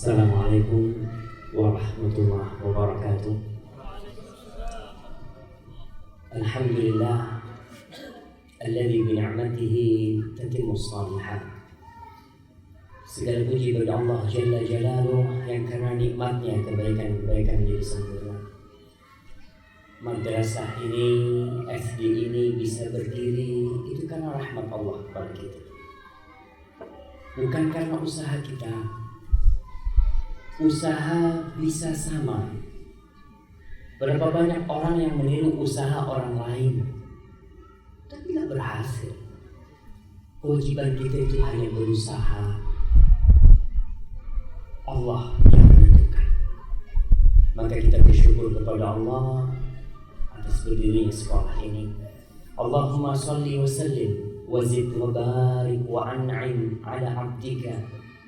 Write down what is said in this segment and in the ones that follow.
Assalamualaikum warahmatullahi wabarakatuh. Alhamdulillah alladzi bi ni'matihi tatimmu shalihat. Segala puji bagi Allah Jalla Jalaluh yang karena nikmatnya kebaikan-kebaikan menjadi sempurna. Madrasah ini, SD ini bisa berdiri itu karena rahmat Allah kepada kita. Bukan karena usaha kita. Usaha bisa sama. Berapa banyak orang yang meniru usaha orang lain tapi tidak berhasil. Kewajiban kita itu hanya berusaha. Allah yang menentukan. Maka kita bersyukur kepada Allah atas berdirinya sekolah ini. Allahumma salli wa sallim wa zid wa barik wa an'im ala abdika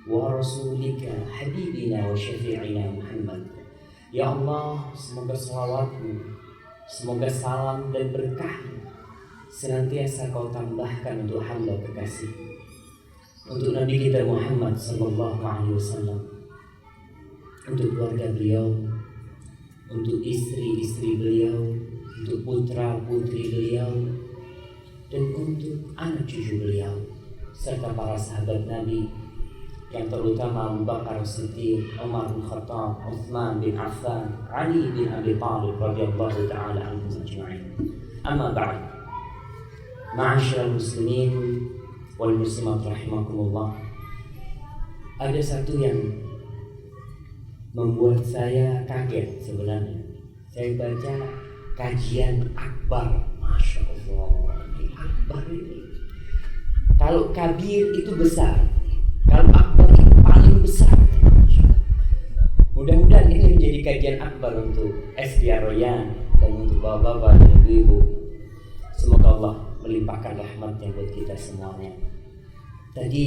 wa rasulika habibina wa syafi'ina Muhammad. Ya Allah, semoga salawatmu, semoga salam dan berkahmu senantiasa kau tambahkan untuk hamba kekasih, untuk Nabi kita Muhammad sallallahu alaihi wasallam, untuk keluarga beliau, untuk istri-istri beliau, untuk putra-putri beliau, dan untuk anak cucu beliau, serta para sahabat Nabi yang terutama Abu Bakar Siddiq, Umar bin Khattab, Utsman bin Affan, Ali bin Abi Thalib radhiyallahu ta'ala anhum ajma'in. Amma ba'd. Ma'asyiral muslimin wal muslimat rahimakumullah. Ada satu yang membuat saya kaget sebenarnya. Saya baca kajian akbar, Masya Allah. Akbar ini, kalau kabir itu besar, kalau akbar itu paling besar. Mudah-mudahan ini menjadi kajian akbar untuk SD Royan dan untuk bapak-bapak dan ibu-ibu. Semoga Allah melimpahkan rahmatnya buat kita semuanya. Tadi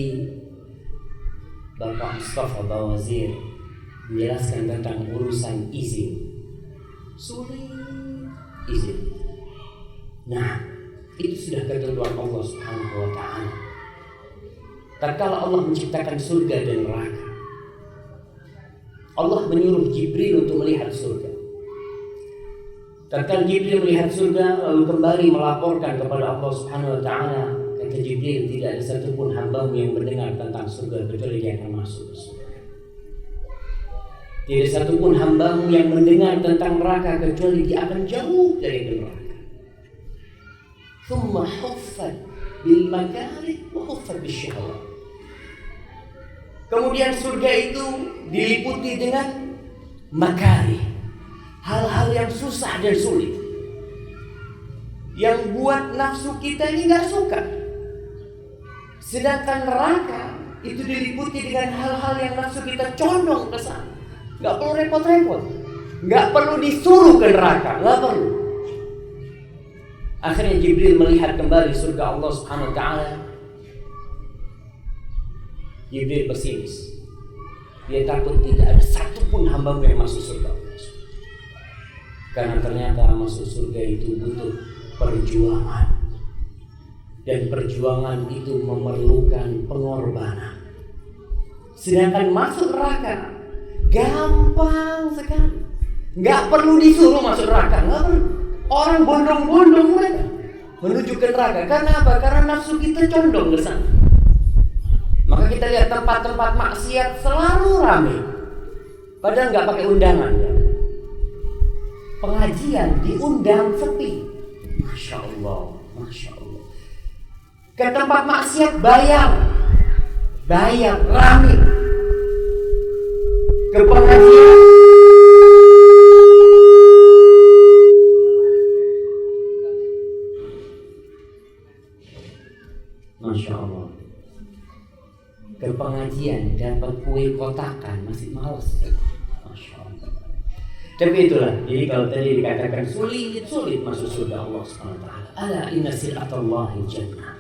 Bapak Mustafa Bawazir menjelaskan tentang urusan izin. Sulit izin. Nah, itu sudah ketentuan Allah Subhanahu wa ta'ala. Tatkala Allah menciptakan surga dan neraka, Allah menyuruh Jibril untuk melihat surga. Tatkala Jibril melihat surga lalu kembali melaporkan kepada Allah Subhanahu wa ta'ala, kata Jibril, tidak ada satupun hambamu yang mendengar tentang surga kecuali dia akan masuk ke surga. Tidak satupun hambamu yang mendengar tentang neraka kecuali dia akan jauh dari neraka. Thumma huffat bil makarih wa huffat bis syahwat. Kemudian surga itu diliputi dengan makarih, hal-hal yang susah dan sulit, yang buat nafsu kita ini gak suka. Sedangkan neraka itu diliputi dengan hal-hal yang nafsu kita condong ke sana. Gak perlu repot-repot, gak perlu disuruh ke neraka, gak perlu. Akhirnya Jibril melihat kembali surga Allah Subhanahu wa ta'ala. Jibril bersinis. Dia takut tidak ada satupun hambamu yang masuk surga. Karena ternyata masuk surga itu butuh perjuangan. Dan perjuangan itu memerlukan pengorbanan. Sedangkan masuk neraka gampang sekali. Gak perlu disuruh masuk neraka, gak perlu. Orang bondong-bondong mereka menuju ke neraka. Karena apa? Karena nafsu kita condong ke sana. Maka kita lihat tempat-tempat maksiat selalu ramai, padahal nggak pakai undangan ya. Pengajian diundang sepi, Masya Allah, Masya Allah. Ke tempat maksiat bayar ramai. Ke pengajian Masya Allah. Ke pengajian dapat kue kotakan masih malas. Masya Allah. Tapi itulah, jadi kalau tadi dikatakan sulit masuk surga Allah Subhanahu wa ta'ala. Ala inna sil'atallahi jannah.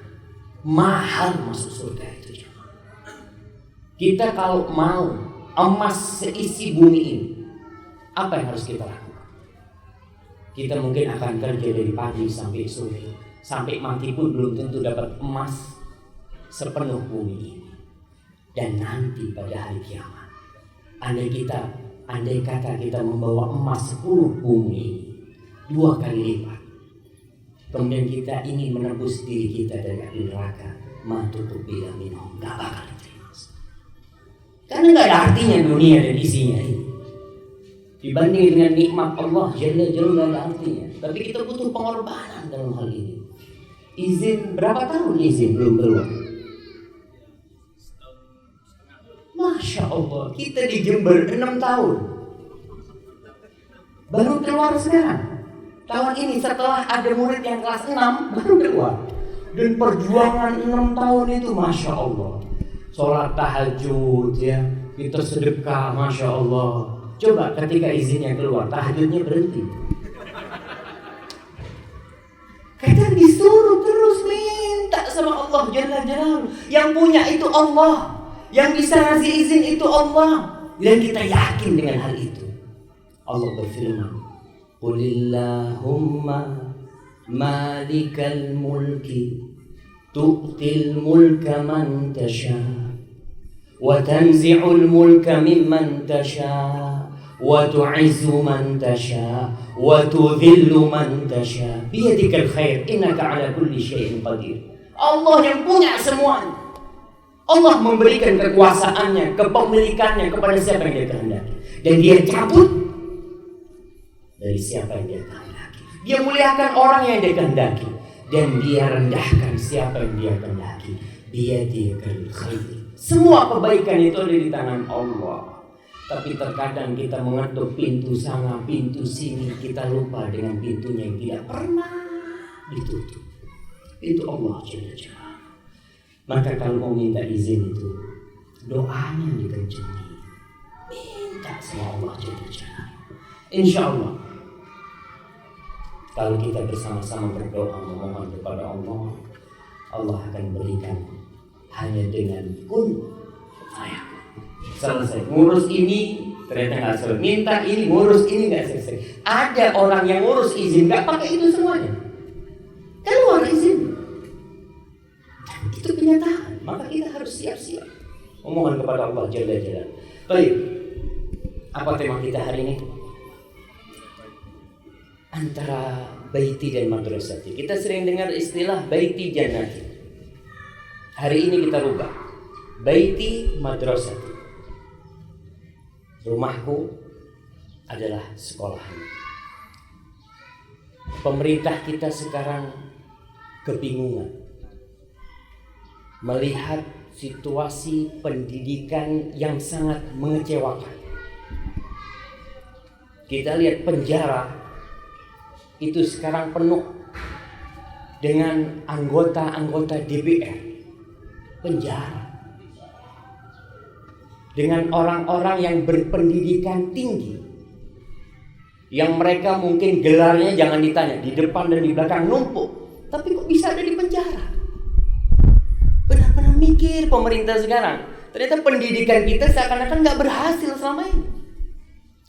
Mahal masuk surga itu jemaah. Kita kalau mau emas seisi bumi ini, apa yang harus kita lakukan? Kita mungkin akan kerja dari pagi sampai sore, sampai mati pun belum tentu dapat emas sepenuh bumi ini. Dan nanti pada hari kiamat Andai kata kita membawa emas 10 bumi, 2 kali lipat, kemudian kita ingin menebus diri kita dari api neraka, matutup bila minum, gak bakal diterima. Karena gak ada artinya dunia dan isinya ini. Dibanding dengan nikmat Allah Jalla Jalla gak ada artinya. Tapi kita butuh pengorbanan dalam hal ini. Izin, berapa tahun izin belum keluar? Masya Allah, kita di Jember 6 tahun baru keluar sekarang. Tahun ini setelah ada murid yang kelas 6 baru keluar. Dan perjuangan 6 tahun itu Masya Allah. Sholat tahajud ya, kita sedekah Masya Allah. Coba ketika izinnya keluar, tahajudnya berhenti. Kita disuruh terus minta sama Allah Jalla Jalaluhu. Yang punya itu Allah, yang bisa ngasih izin itu Allah. Dan kita yakin dengan hal itu. Allah berfirman, Qulillahumma malikal mulki tu'til mulka man tasha wa tanzi'ul mulka mimman tasha wa tu'izzu man tasha wa tudhillu man tasha biyadikal khair innaka ala kulli syai'in qadir. Allah yang punya semuanya. Allah memberikan kekuasaannya, kepemilikannya kepada siapa yang dia kehendaki, dan dia cabut dari siapa yang dia kehendaki. Dia muliakan orang yang dia kehendaki, dan dia rendahkan siapa yang dia kehendaki. Biyadikal khair. Semua kebaikan itu ada di tangan Allah. Tapi terkadang kita mengetuk pintu sana, pintu sini, kita lupa dengan pintunya yang tidak pernah ditutup. Itu Allah Jalla Jalla. Maka kalau mau minta izin itu, doanya dikencangin. Minta sama Allah Jalla Jalla. Insya Allah, kalau kita bersama-sama berdoa memohon kepada Allah, Allah akan berikan hanya dengan kun fayakun. Selesai. Ngurus ini ternyata nggak selesai. Minta ini, ngurus ini nggak selesai. Ada orang yang ngurus izin nggak pakai itu semuanya. Keluar izin. Itu kenyataan. Maka kita harus siap-siap memohon kepada Allah Jalla Jalla. Baik. Apa tema kita hari ini? Antara baiti dan madrasati. Kita sering dengar istilah baiti jannati. Hari ini kita rubah. Baiti madrasati. Rumahku adalah sekolahan. Pemerintah kita sekarang kebingungan melihat situasi pendidikan yang sangat mengecewakan. Kita lihat penjara itu sekarang penuh dengan anggota-anggota DPR. Penjara dengan orang-orang yang berpendidikan tinggi, yang mereka mungkin gelarnya jangan ditanya, di depan dan di belakang numpuk, tapi kok bisa ada di penjara? Benar-benar mikir pemerintah sekarang. Ternyata pendidikan kita seakan-akan gak berhasil selama ini.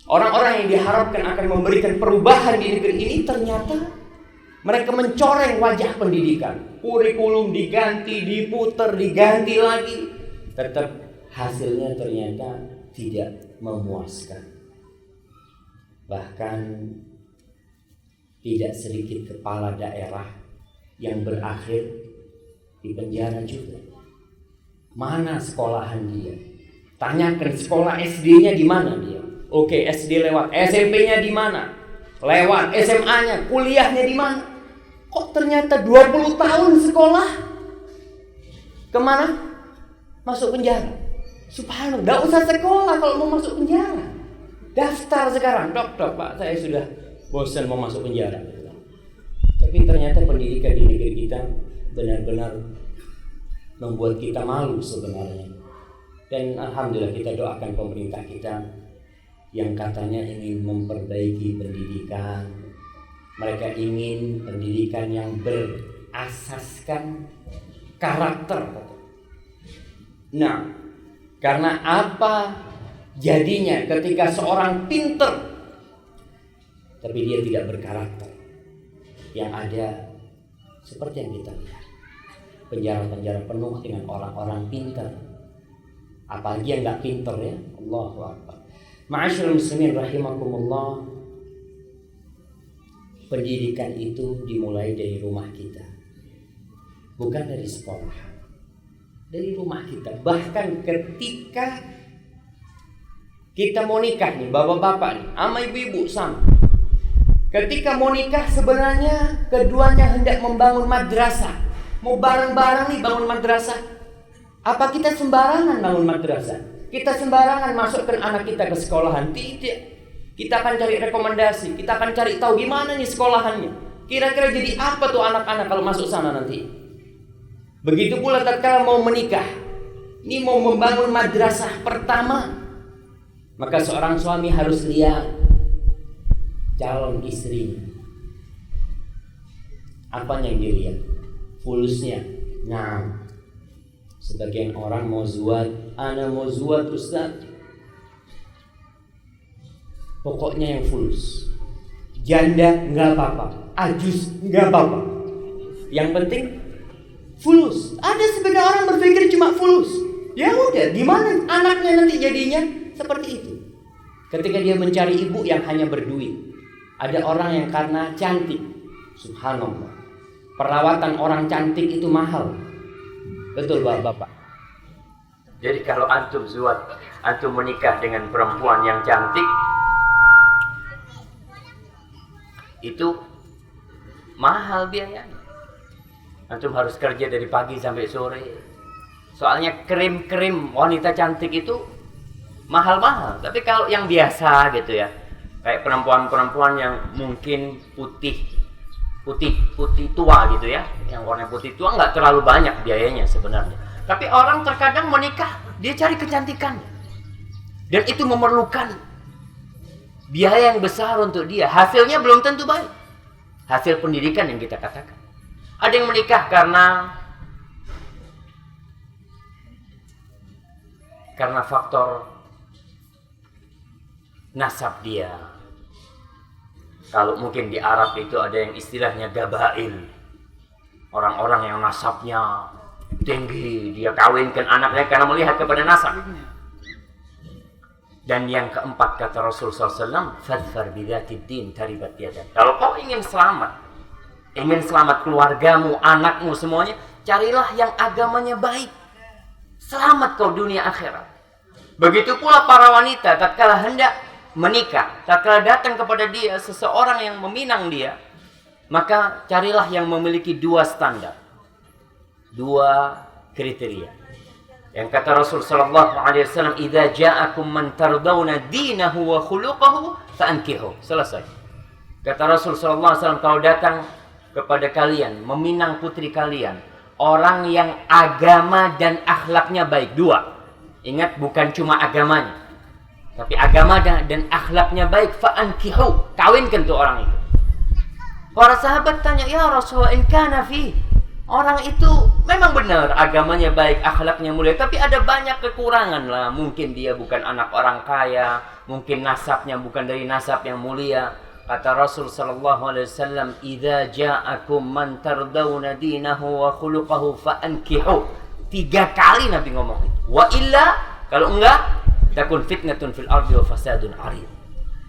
Orang-orang yang diharapkan akan memberikan perubahan di negeri ini, ternyata mereka mencoreng wajah pendidikan. Kurikulum diganti, diputer, diganti lagi. Tetap hasilnya ternyata tidak memuaskan. Bahkan tidak sedikit kepala daerah yang berakhir di penjara juga. Mana sekolahan dia? Tanyakan sekolah SD-nya di mana dia? Oke, SD lewat. SMP-nya di mana? Lewat. SMA-nya, kuliahnya di mana? Kok ternyata 20 tahun sekolah kemana? Masuk penjara. Subhanallah, gak usah sekolah kalau mau masuk penjara. Daftar sekarang, dok pak, saya sudah bosan mau masuk penjara. Tapi ternyata pendidikan di negeri kita benar-benar membuat kita malu sebenarnya. Dan alhamdulillah kita doakan pemerintah kita yang katanya ingin memperbaiki pendidikan. Mereka ingin pendidikan yang berasaskan karakter. Nah, karena apa jadinya ketika seorang pinter tapi dia tidak berkarakter? Yang ada seperti yang kita lihat. Penjara-penjara penuh dengan orang-orang pinter. Apalagi yang gak pinter ya, Allahu Akbar. Ma'asyiral muslimin rahimakumullah, pendidikan itu dimulai dari rumah kita, bukan dari sekolah, dari rumah kita. Bahkan ketika kita mau nikah nih, bapak-bapak nih, sama ibu-ibu sama. Ketika mau nikah sebenarnya keduanya hendak membangun madrasah, mau bareng-bareng nih bangun madrasah. Apa kita sembarangan bangun madrasah? Kita sembarangan masukkan anak kita ke sekolahan? Tidak. Kita akan cari rekomendasi, kita akan cari tahu gimana nih sekolahannya. Kira-kira jadi apa tuh anak-anak kalau masuk sana nanti. Begitu pula tatkala mau menikah. Ini mau membangun madrasah pertama. Maka seorang suami harus lihat calon istrinya. Apanya yang dilihat? Fulusnya. Nah, sebagian orang mau zuat, ana mau zuat Ustaz. Pokoknya yang fulus. Janda nggak apa-apa, ajus nggak apa-apa. Yang penting fulus. Ada sebagian orang berpikir cuma fulus. Ya udah, gimana anaknya nanti jadinya seperti itu. Ketika dia mencari ibu yang hanya berduit. Ada orang yang karena cantik. Subhanallah. Perawatan orang cantik itu mahal. Betul Bapak. Jadi kalau antum zuat, antum menikah dengan perempuan yang cantik, itu mahal biayanya. Antum harus kerja dari pagi sampai sore. Soalnya krim-krim wanita cantik itu mahal-mahal. Tapi kalau yang biasa gitu ya, kayak perempuan-perempuan yang mungkin putih tua gitu ya, yang warna putih tua nggak terlalu banyak biayanya sebenarnya. Tapi orang terkadang menikah dia cari kecantikan, dan itu memerlukan biaya yang besar untuk dia. Hasilnya belum tentu baik. Hasil pendidikan yang kita katakan. Ada yang menikah karena faktor nasab dia. Kalau mungkin di Arab itu ada yang istilahnya gabail. Orang-orang yang nasabnya tinggi, dia kawinkan anaknya karena melihat kepada nasab. Dan yang keempat kata Rasul SAW, fadfar bidzatid din taribat yadak. Kalau kau ingin selamat keluargamu, anakmu semuanya, carilah yang agamanya baik. Selamat kau dunia akhirat. Begitu pula para wanita tatkala hendak menikah, tatkala datang kepada dia seseorang yang meminang dia, maka carilah yang memiliki dua standar, dua kriteria. Yang kata Rasul sallallahu alaihi wasallam, "Idza ja'akum man tardawna dinahu wa khuluquhu fa'ankihu." Selesai. Kata Rasul sallallahu alaihi wasallam, kalau datang kepada kalian, meminang putri kalian, orang yang agama dan akhlaknya baik, dua. Ingat, bukan cuma agamanya, tapi agama dan akhlaknya baik, fa'ankihu, kawinkan tuh orang itu. Para sahabat tanya, "Ya Rasulullah, in kana fi." Orang itu memang benar agamanya baik, akhlaknya mulia, tapi ada banyak kekurangan lah. Mungkin dia bukan anak orang kaya, mungkin nasabnya bukan dari nasab yang mulia. Kata Rasul sallallahu alaihi wasallam, "Idza ja'akum man tardawna dinahu wa khuluquhu fa'ankihu." 3 kali Nabi ngomong itu. Wa illa, kalau enggak, takun fitnatun fil ardi wa fasadun 'arid.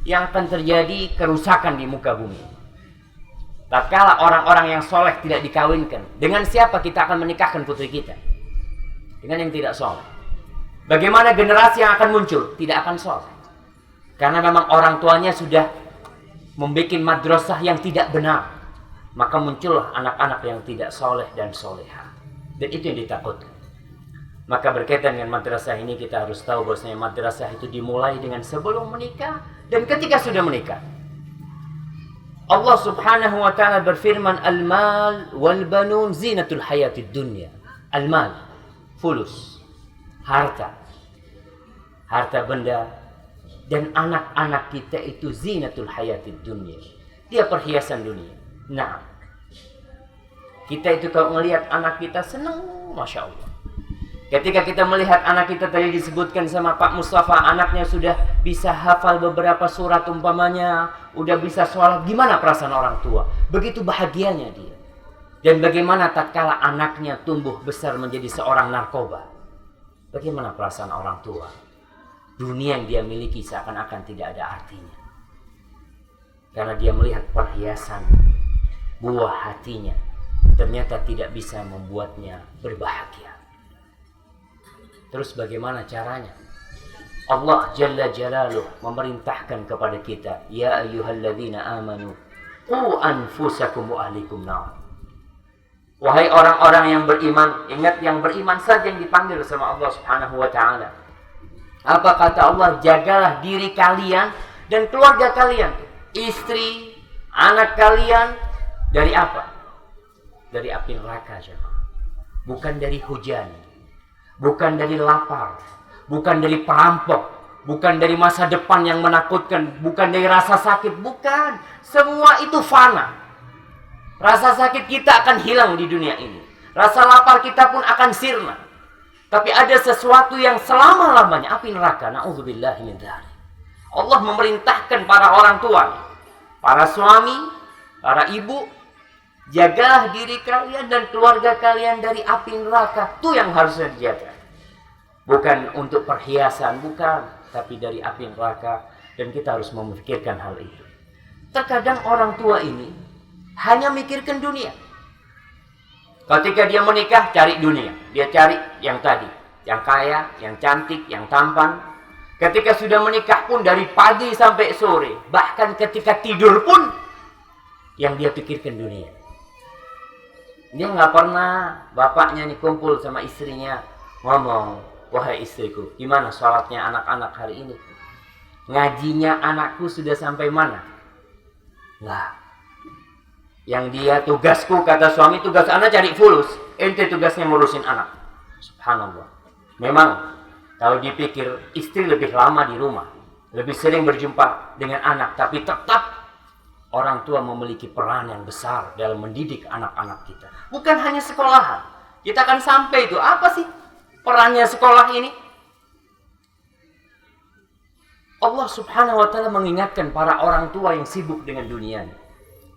Yang akan terjadi kerusakan di muka bumi. Tatkala orang-orang yang soleh tidak dikawinkan, dengan siapa kita akan menikahkan putri kita? Dengan yang tidak soleh. Bagaimana generasi yang akan muncul? Tidak akan soleh. Karena memang orang tuanya sudah membuat madrasah yang tidak benar. Maka muncullah anak-anak yang tidak soleh dan soleha. Dan itu yang ditakutkan. Maka berkaitan dengan madrasah ini, kita harus tahu bahwasanya madrasah itu dimulai dengan sebelum menikah dan ketika sudah menikah. Allah subhanahu wa ta'ala berfirman, "Al-mal wal-banun zinatul hayatid dunya." Al-mal, fulus, harta benda, dan anak-anak kita itu zinatul hayatid dunya. Dia perhiasan dunia. Nah, kita itu kalau melihat anak kita senang, Masya Allah. Ketika kita melihat anak kita, tadi disebutkan sama Pak Mustafa, anaknya sudah bisa hafal beberapa surat umpamanya, udah bisa sholat, gimana perasaan orang tua? Begitu bahagianya dia. Dan bagaimana tatkala anaknya tumbuh besar menjadi seorang narkoba? Bagaimana perasaan orang tua? dunia yang dia miliki seakan-akan tidak ada artinya. Karena dia melihat perhiasan buah hatinya ternyata tidak bisa membuatnya berbahagia. Terus bagaimana caranya? Allah Jalla Jalaluh memerintahkan kepada kita, ya ayyuhalladzina amanu qu anfusakum wa ahlikum nar. Wahai orang-orang yang beriman, ingat yang beriman saja yang dipanggil sama Allah Subhanahu wa taala. Apa kata Allah? Jagalah diri kalian dan keluarga kalian, istri, anak kalian dari apa? Dari api neraka, jemaah. Bukan dari hujan, bukan dari lapar, bukan dari perampok, bukan dari masa depan yang menakutkan, bukan dari rasa sakit, bukan. Semua itu fana. Rasa sakit kita akan hilang di dunia ini. Rasa lapar kita pun akan sirna. Tapi ada sesuatu yang selama-lamanya, api neraka. Na'udzubillahi min dzalik. Allah memerintahkan para orang tua, para suami, para ibu, jagalah diri kalian dan keluarga kalian dari api neraka. Itu yang harusnya dijaga. Bukan untuk perhiasan, bukan. Tapi dari api neraka. Dan kita harus memikirkan hal itu. Terkadang orang tua ini hanya mikirkan dunia. Ketika dia menikah, cari dunia. Dia cari yang tadi. Yang kaya, yang cantik, yang tampan. Ketika sudah menikah pun dari pagi sampai sore. Bahkan ketika tidur pun yang dia pikirkan dunia. Dia nggak pernah bapaknya nih kumpul sama istrinya ngomong, wahai istriku, gimana sholatnya anak-anak hari ini? Ngajinya anakku sudah sampai mana? Nggak. Yang dia tugasku, kata suami, tugas anak cari fulus. Ente tugasnya ngurusin anak. Subhanallah. Memang kalau dipikir istri lebih lama di rumah, lebih sering berjumpa dengan anak, tapi tetap orang tua memiliki peran yang besar dalam mendidik anak-anak kita. Bukan hanya sekolahan. Kita akan sampai itu. Apa sih perannya sekolah ini? Allah Subhanahu wa ta'ala mengingatkan para orang tua yang sibuk dengan dunia.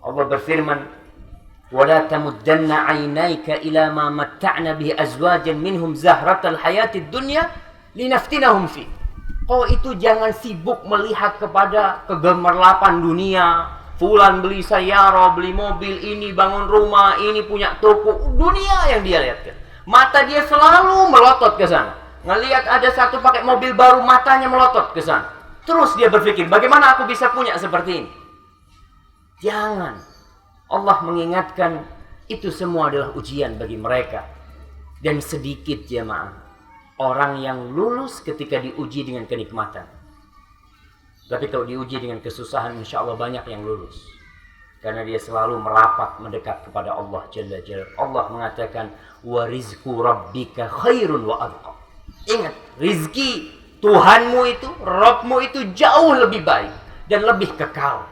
Allah berfirman, وَلَا تَمُدَّنَّ عَيْنَيْكَ إِلَى مَا مَتَّعْنَا بِهِ أَزْوَاجًا مِنْهُمْ زَهْرَةَ الْحَيَاةِ الدُّنْيَا لِنَفْتِنَهُمْ فِيهِ. Kau itu jangan sibuk melihat kepada kegemerlapan dunia. Fulan beli sayara, beli mobil, ini bangun rumah, ini punya toko. Dunia yang dia lihatkan. Mata dia selalu melotot ke sana. Ngelihat ada satu pakai mobil baru, matanya melotot ke sana. Terus dia berpikir, bagaimana aku bisa punya seperti ini? Jangan. Allah mengingatkan itu semua adalah ujian bagi mereka. Dan sedikit jemaah orang yang lulus ketika diuji dengan kenikmatan. Tapi kalau diuji dengan kesusahan, insya Allah banyak yang lulus. Karena dia selalu merapat mendekat kepada Allah Jalla Jalla. Allah mengatakan, wa rizqu rabbika khairun wa adqa. Ingat, rizki Tuhanmu itu, Rabbmu itu jauh lebih baik dan lebih kekal.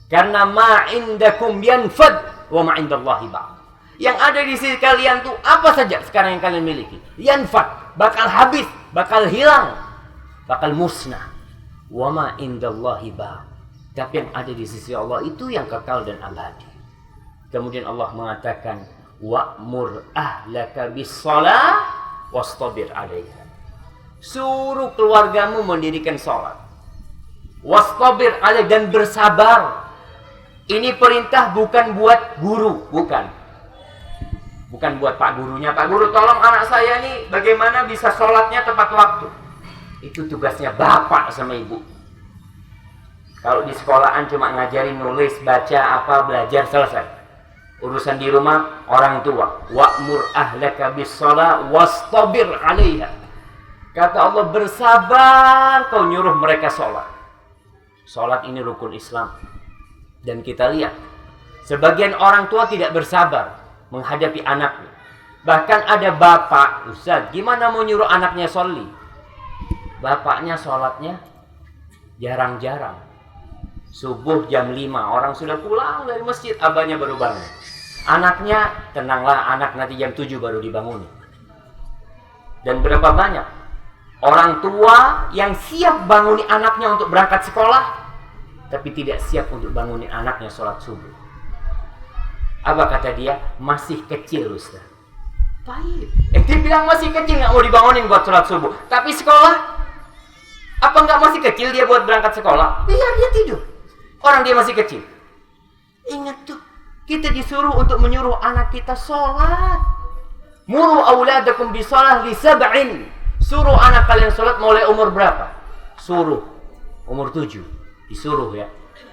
Karena ma'indakum yanfad wa ma'indallahi ba'd. Yang ada di sisi kalian tuh apa saja sekarang yang kalian miliki, yanfad, bakal habis, bakal hilang, bakal musnah. Wa ma'indallahi ba'd. Tapi yang ada di sisi Allah itu yang kekal dan abadi. Kemudian Allah mengatakan, wa'mur ahlaka bis-shalah wastabir 'alaiha. Suruh keluargamu mendirikan salat. Wastabir 'alaiha, dan bersabar. Ini perintah bukan buat guru, bukan. Bukan buat pak gurunya. Pak guru, tolong anak saya nih bagaimana bisa sholatnya tepat waktu. Itu tugasnya bapak sama ibu. Kalau di sekolahan cuma ngajarin nulis, baca, apa, belajar, selesai. Urusan di rumah orang tua. Wa'mur ahlaka bis-shalah wastabir 'alaiha. Kata Allah, bersabar kau nyuruh mereka sholat. Sholat ini rukun Islam. Dan kita lihat, sebagian orang tua tidak bersabar menghadapi anaknya. Bahkan ada bapak, Ustaz, gimana mau nyuruh anaknya sholli? Bapaknya sholatnya jarang-jarang. Subuh jam 5, orang sudah pulang dari masjid, abahnya baru bangun. Anaknya, tenanglah anak, nanti jam 7 baru dibangun. Dan berapa banyak orang tua yang siap banguni anaknya untuk berangkat sekolah, tapi tidak siap untuk bangunin anaknya sholat subuh. Apa kata dia? Masih kecil, Ustaz. Baik. Dia bilang masih kecil, nggak mau dibangunin buat sholat subuh. Tapi sekolah, Apa enggak masih kecil dia buat berangkat sekolah? Biar dia tidur. Orang dia masih kecil. Ingat tuh, kita disuruh untuk menyuruh anak kita sholat. Muru auladakum bisalah li sab'in. Suruh anak kalian sholat mulai umur berapa? Suruh. Umur 7. Disuruh ya.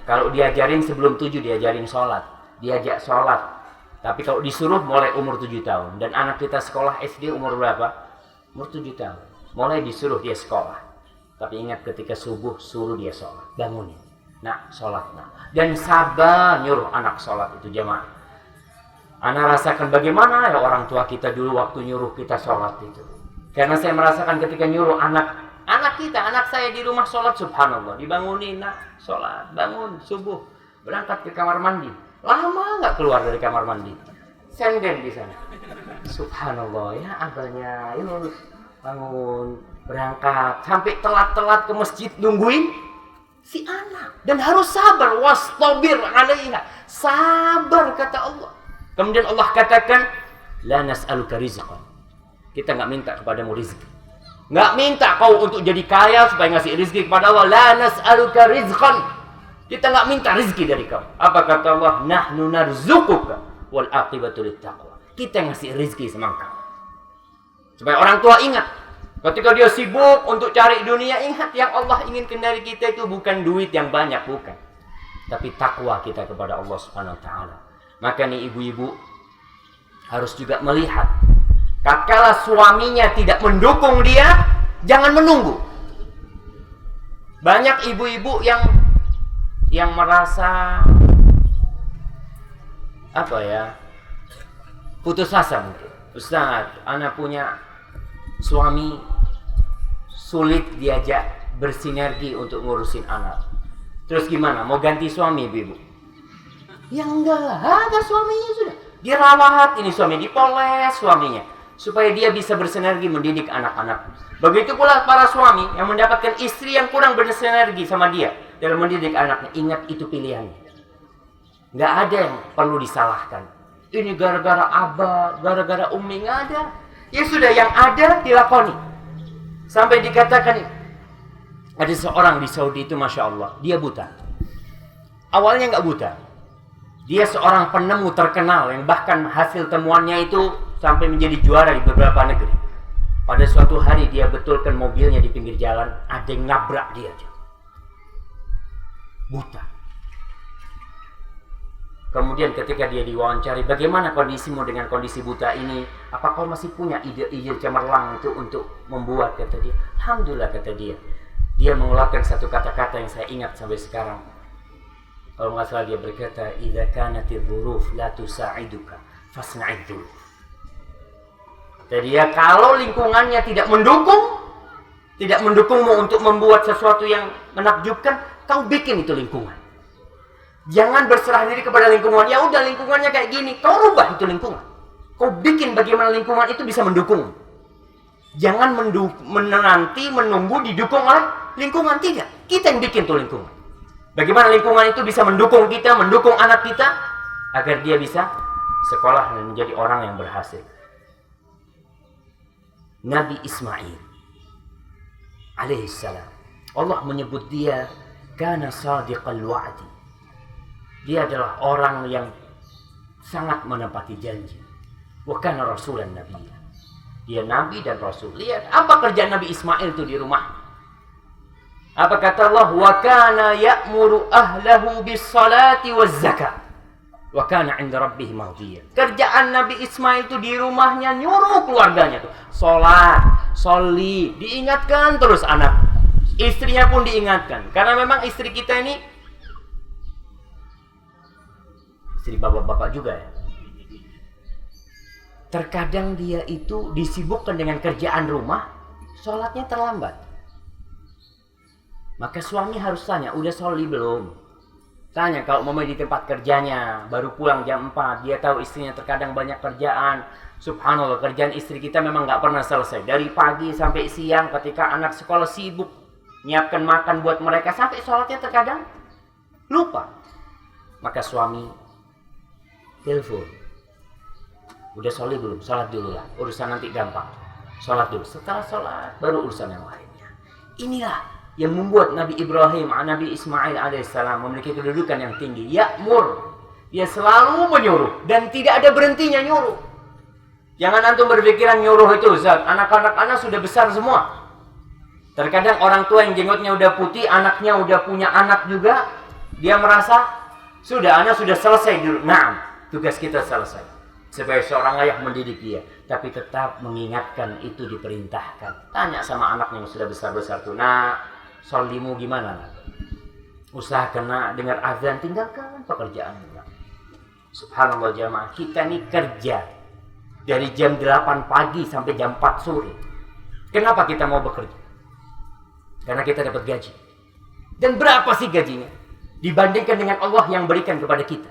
Kalau diajarin sebelum 7 diajarin sholat. Diajak sholat. Tapi kalau disuruh mulai umur 7 tahun. Dan anak kita sekolah SD umur berapa? Umur 7 tahun. Mulai disuruh dia sekolah. Tapi ingat ketika subuh suruh dia sholat. Bangunin. Nak, sholat nak. Dan sabar nyuruh anak sholat itu jamaah. Ana rasakan bagaimana ya orang tua kita dulu waktu nyuruh kita sholat itu. Karena saya merasakan ketika nyuruh anak kita, anak saya di rumah sholat, subhanallah. Dibangunin, nak, sholat, bangun, subuh. Berangkat ke kamar mandi. Lama nggak keluar dari kamar mandi. Senden di sana. Subhanallah, ya abahnya, yuk bangun, berangkat. Sampai telat-telat ke masjid nungguin si anak. Dan harus sabar. Wastabir alaiha. Sabar kata Allah. Kemudian Allah katakan, la nas'aluka rizqan. Kita nggak minta kepadamu rizki. Nggak minta kau untuk jadi kaya supaya ngasih rizki kepada Allah. La nas'aluka rizqan. Kita nggak minta rizki dari kau. Apa kata Allah? Nahnu narzuquka wal aqibatu littaqwa. Kita ngasih rizki sama kau. Supaya orang tua ingat. Ketika dia sibuk untuk cari dunia, ingat yang Allah inginkan dari kita itu bukan duit yang banyak, bukan. Tapi takwa kita kepada Allah Subhanahu wa taala. Maka nih ibu-ibu harus juga melihat. Tatkala suaminya tidak mendukung dia, jangan menunggu. Banyak ibu-ibu yang merasa apa ya? Putus asa mungkin. Ustaz, anak punya suami sulit diajak bersinergi untuk ngurusin anak. Terus gimana? Mau ganti suami, ibu? Ya enggak lah, ada suaminya sudah. Dia rawat, ini suami dipoles suaminya. Supaya dia bisa bersinergi mendidik anak-anak. Begitu pula para suami yang mendapatkan istri yang kurang bersinergi sama dia dalam mendidik anaknya. Ingat itu pilihannya. Nggak ada yang perlu disalahkan. Ini gara-gara abah, gara-gara umi, nggak ada. Ya sudah, yang ada dilakoni. Sampai dikatakan ada seorang di Saudi itu, Masya Allah, dia buta. Awalnya nggak buta. Dia seorang penemu terkenal yang bahkan hasil temuannya itu sampai menjadi juara di beberapa negeri. Pada suatu hari dia betulkan mobilnya di pinggir jalan, ada yang nabrak dia. Buta. Kemudian ketika dia diwawancari, bagaimana kondisimu dengan kondisi buta ini? Apa kau masih punya ide-ide cemerlang itu untuk membuat, kata dia. Alhamdulillah, kata dia. Dia mengeluarkan satu kata-kata yang saya ingat sampai sekarang. Kalau nggak salah dia berkata, "Idza kanatir dzuruf la tusa'iduka fasna'id dzuruf." Jadi ya, kalau lingkungannya tidak mendukungmu untuk membuat sesuatu yang menakjubkan, kau bikin itu lingkungan. Jangan berserah diri kepada lingkungan. Ya udah, lingkungannya kayak gini, kau rubah itu lingkungan. Kau bikin bagaimana lingkungan itu bisa mendukung. Jangan menunggu didukung oleh lingkungan. Tidak, kita yang bikin tuh lingkungan. Bagaimana lingkungan itu bisa mendukung kita, mendukung anak kita, agar dia bisa sekolah dan menjadi orang yang berhasil. Nabi Ismail alaihissalam, Allah menyebut dia kana sadiqal wa'di. Dia adalah orang yang sangat menepati janji. Wa kana rasulan nabiyya. Dia nabi dan rasul. Lihat apa kerjaan Nabi Ismail itu di rumah. Apa kata Allah? Wa kana ya'muru ahlahu bis salati waz zakat. Wa kana 'inda rabbih mardiya. Kerjaan Nabi Ismail itu di rumahnya nyuruh keluarganya tuh salat, sholli, diingatkan terus anak. Istrinya pun diingatkan. Karena memang istri kita ini istri bapak-bapak juga ya. Terkadang dia itu disibukkan dengan kerjaan rumah, sholatnya terlambat. Maka suami harus tanya, udah sholli belum? Tanya, kalau mau di tempat kerjanya, baru pulang jam 4, dia tahu istrinya terkadang banyak kerjaan. Subhanallah, kerjaan istri kita memang gak pernah selesai. Dari pagi sampai siang ketika anak sekolah sibuk nyiapkan makan buat mereka, sampai sholatnya terkadang lupa. Maka suami telepon, udah sholli belum? Sholat dulu lah, urusan nanti gampang. Sholat dulu, setelah sholat baru urusan yang lainnya. Inilah yang membuat Nabi Ibrahim, Nabi Ismail alaihissalam memiliki kedudukan yang tinggi. Ya'mur, dia selalu menyuruh dan tidak ada berhentinya nyuruh. Jangan antum berpikiran nyuruh itu Ustaz, anak-anak anak sudah besar semua. Terkadang orang tua yang jenggotnya udah putih, anaknya udah punya anak juga, dia merasa sudah anak sudah selesai dulu. Nah, tugas kita selesai. Sebagai seorang ayah mendidik dia, tapi tetap mengingatkan itu diperintahkan. Tanya sama anaknya yang sudah besar-besar tuh, nah, solimu gimana? Nak? Usahakan nak dengar azan, tinggalkan pekerjaan. Subhanallah jamaah, kita nih kerja dari jam 8 pagi sampai jam 4 sore. Kenapa kita mau bekerja? Karena kita dapat gaji. Dan berapa sih gajinya? Dibandingkan dengan Allah yang berikan kepada kita.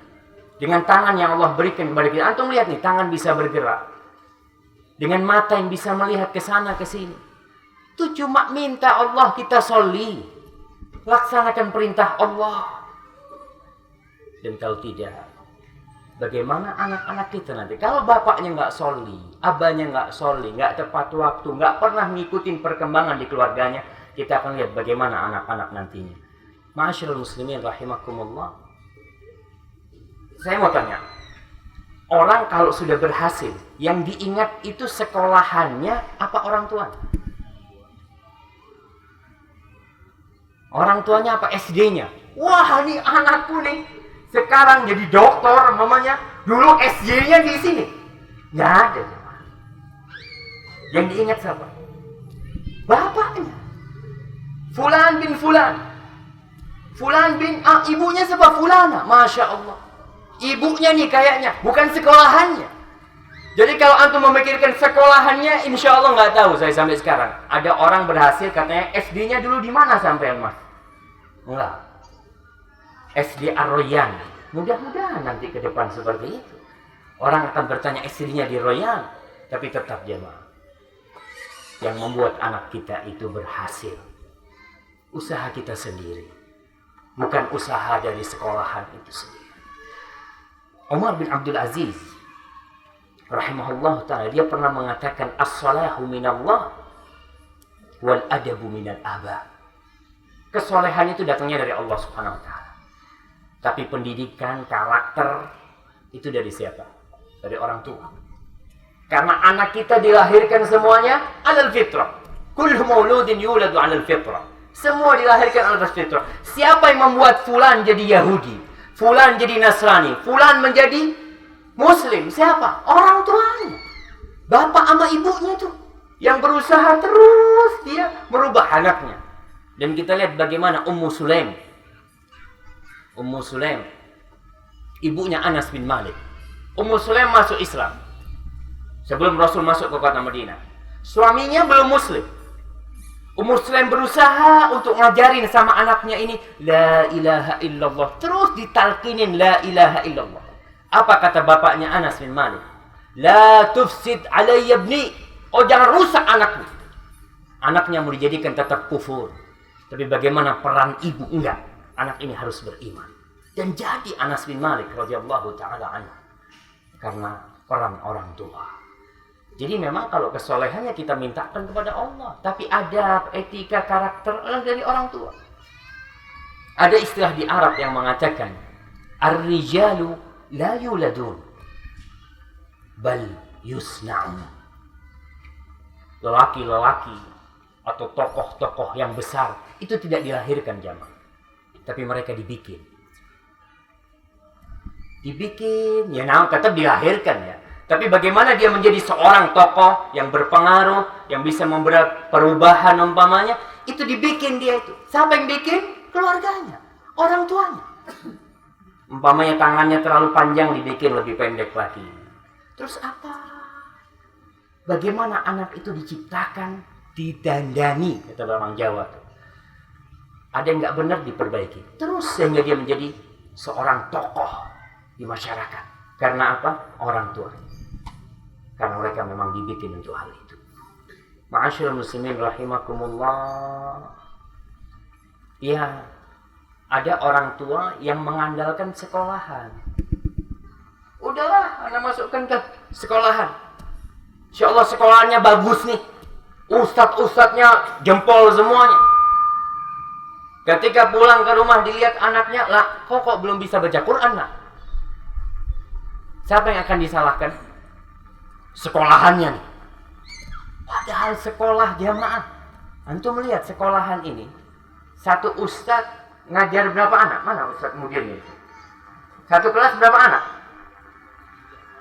Dengan tangan yang Allah berikan kepada kita. Antum lihat nih, tangan bisa bergerak. Dengan mata yang bisa melihat ke sana ke sini. Itu cuma minta Allah kita sholli. Laksanakan perintah Allah. Dan kalau tidak, bagaimana anak-anak kita nanti? Kalau bapaknya nggak sholli, abahnya nggak sholli, nggak tepat waktu, nggak pernah ngikutin perkembangan di keluarganya, kita akan lihat bagaimana anak-anak nantinya. Ma'asyiral muslimin rahimakumullah. Saya mau tanya, orang kalau sudah berhasil, yang diingat itu sekolahannya apa orang tuanya? Orang tuanya apa SD-nya? Wah, ini anakku nih, sekarang jadi dokter, mamanya. Dulu SD-nya di sini. Nggak ada. Yang diingat siapa? Bapaknya. Fulan bin Fulan. Fulan bin, ibunya siapa? Fulana. Masya Allah. Ibunya nih kayaknya, bukan sekolahannya. Jadi kalau antum memikirkan sekolahannya, insya Allah nggak tahu saya sampai sekarang. Ada orang berhasil katanya SD-nya dulu di mana sampean mas? Enggak. SD Ar-Royan. Mudah-mudahan nanti ke depan seperti itu. Orang akan bertanya SD-nya di Royan, tapi tetap jemaah. Yang membuat anak kita itu berhasil, usaha kita sendiri, bukan usaha dari sekolahan itu sendiri. Umar bin Abdul Aziz rahimahullah ta'ala, dia pernah mengatakan as-salahu minallah wal adabu minal aba. Kesolehan itu datangnya dari Allah subhanahu wa ta'ala, tapi pendidikan, karakter itu dari siapa? Dari orang tua. Karena anak kita dilahirkan semuanya alal fitrah. Kullu mauludin yuladu alal fitrah. Semua dilahirkan alal fitrah. Siapa yang membuat fulan jadi Yahudi, fulan jadi Nasrani, fulan menjadi Muslim? Siapa? Orang tuanya. Bapak sama ibunya tuh yang berusaha terus dia merubah anaknya. Dan kita lihat bagaimana Ummu Sulaim. Ummu Sulaim, ibunya Anas bin Malik. Ummu Sulaim masuk Islam sebelum Rasul masuk ke kota Madinah. Suaminya belum Muslim. Ummu Sulaim berusaha untuk ngajarin sama anaknya ini la ilaha illallah. Terus ditalkinin la ilaha illallah. Apa kata bapaknya Anas bin Malik? La tufsid alayya ibni. Oh, jangan rusak anakku. Anaknya mau dijadikan tetap kufur. Tapi bagaimana peran ibu? Enggak. Anak ini harus beriman. Dan jadi Anas bin Malik radhiyallahu taala anhu karena peran orang tua. Jadi memang kalau kesolehannya kita mintakan kepada Allah, tapi adab, etika, karakter dari orang tua. Ada istilah di Arab yang mengatakan ar-rijalu la yuladun bal yusna'un. Lelaki-lelaki atau tokoh-tokoh yang besar itu tidak dilahirkan jamaah, tapi mereka dibikin. Ya tetap dilahirkan ya. Tapi bagaimana dia menjadi seorang tokoh yang berpengaruh, yang bisa membuat perubahan umpamanya, itu dibikin dia itu. Siapa yang bikin? Keluarganya, orang tuanya. Umpamanya tangannya terlalu panjang, dibikin lebih pendek lagi. Terus apa? Bagaimana anak itu diciptakan, didandani, kata orang Jawa. Ada yang nggak benar diperbaiki. Terus sehingga dia menjadi seorang tokoh di masyarakat. Karena apa? Orang tua. Karena mereka memang dibikin untuk hal itu. Ma'asyiral muslimin rahimakumullah. Ya, ada orang tua yang mengandalkan sekolahan. Udahlah, anak masukkan ke sekolahan. Insya Allah sekolahannya bagus nih. Ustadz-ustadznya jempol semuanya. Ketika pulang ke rumah dilihat anaknya, lah kok belum bisa baca Quran nak? Siapa yang akan disalahkan? Sekolahannya nih. Padahal sekolah jamaah. Antum melihat sekolahan ini, satu ustadz ngajar berapa anak? Mana ustadz mudirnya? Satu kelas berapa anak?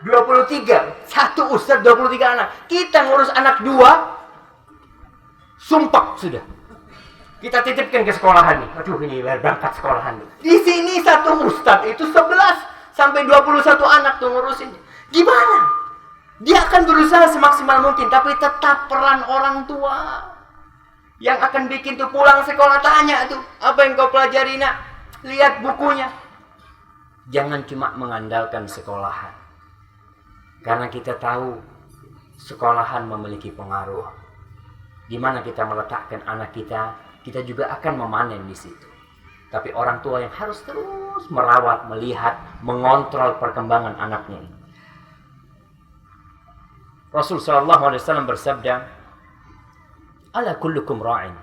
23. Satu ustadz 23 anak. Kita ngurus anak 2, sumpah sudah. Kita titipkan ke sekolahan nih. Aduh, ini berangkat sekolahan nih. Di sini satu ustadz itu 11 sampai 21 anak tuh ngurusin. Gimana? Dia akan berusaha semaksimal mungkin, tapi tetap peran orang tua yang akan bikin tuh pulang sekolah, tanya tuh, apa yang kau pelajari nak? Lihat bukunya. Jangan cuma mengandalkan sekolahan. Karena kita tahu sekolahan memiliki pengaruh. Di mana kita meletakkan anak kita, kita juga akan memanen di situ. Tapi orang tua yang harus terus merawat, melihat, mengontrol perkembangan anaknya. Rasul SAW bersabda, ala kullukum ra'in.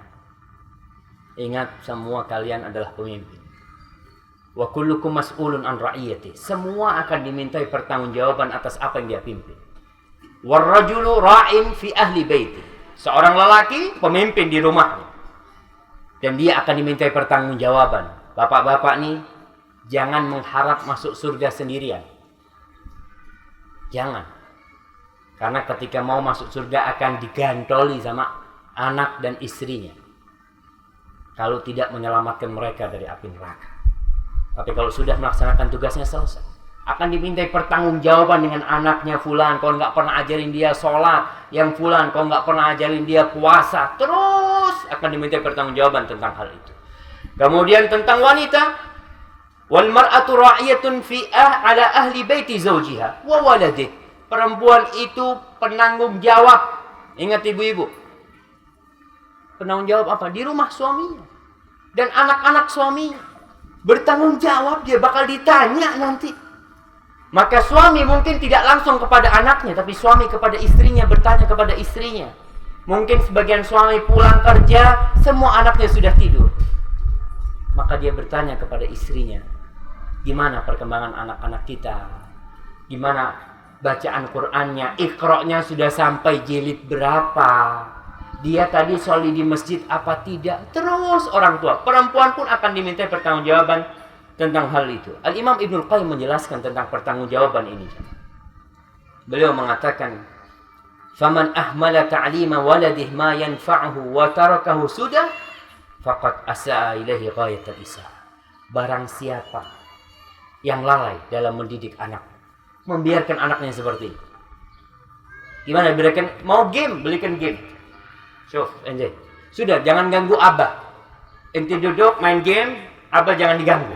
Ingat, semua kalian adalah pemimpin. Wa kullukum mas'ulun an ra'iyati. Semua akan dimintai pertanggungjawaban atas apa yang dia pimpin. Warrajulu ra'in fi ahli baiti. Seorang lelaki pemimpin di rumahnya. Dan dia akan dimintai pertanggungjawaban. Bapak-bapak nih, jangan mengharap masuk surga sendirian. Jangan. Karena ketika mau masuk surga akan digantoli sama anak dan istrinya. Kalau tidak menyelamatkan mereka dari api neraka. Tapi kalau sudah melaksanakan tugasnya selesai, akan dimintai pertanggungjawaban dengan anaknya fulan. Kau nggak pernah ajarin dia sholat. Yang fulan, kau nggak pernah ajarin dia puasa. Terus akan dimintai pertanggungjawaban tentang hal itu. Kemudian tentang wanita, wal mar'atu ra'iyatun ala ahli baiti zawjiha wa waladih. Perempuan itu penanggung jawab. Ingat ibu-ibu, penanggung jawab apa? Di rumah suaminya dan anak-anak suaminya. Bertanggung jawab, dia bakal ditanya nanti. Maka suami mungkin tidak langsung kepada anaknya, tapi suami kepada istrinya, bertanya kepada istrinya. Mungkin sebagian suami pulang kerja, semua anaknya sudah tidur. Maka dia bertanya kepada istrinya, gimana perkembangan anak-anak kita? Gimana bacaan Qur'annya? Iqra'nya sudah sampai jilid berapa? Dia tadi sholi di masjid apa tidak? Terus orang tua, perempuan pun akan diminta pertanggungjawaban tentang hal itu. Al-Imam Ibnul Qayyim menjelaskan tentang pertanggungjawaban ini. Beliau mengatakan, "Faman ahmala ta'lima waladih ma yanfa'uhu wa tarakahu sudah, faqad asa'a ilaihi ghayatal isa." Barang siapa yang lalai dalam mendidik anak, membiarkan anaknya seperti ini. Gimana? Berikan, mau game, belikan game. Syuf, enjoy. Sudah, jangan ganggu abah. Ente duduk, main game, abah jangan diganggu.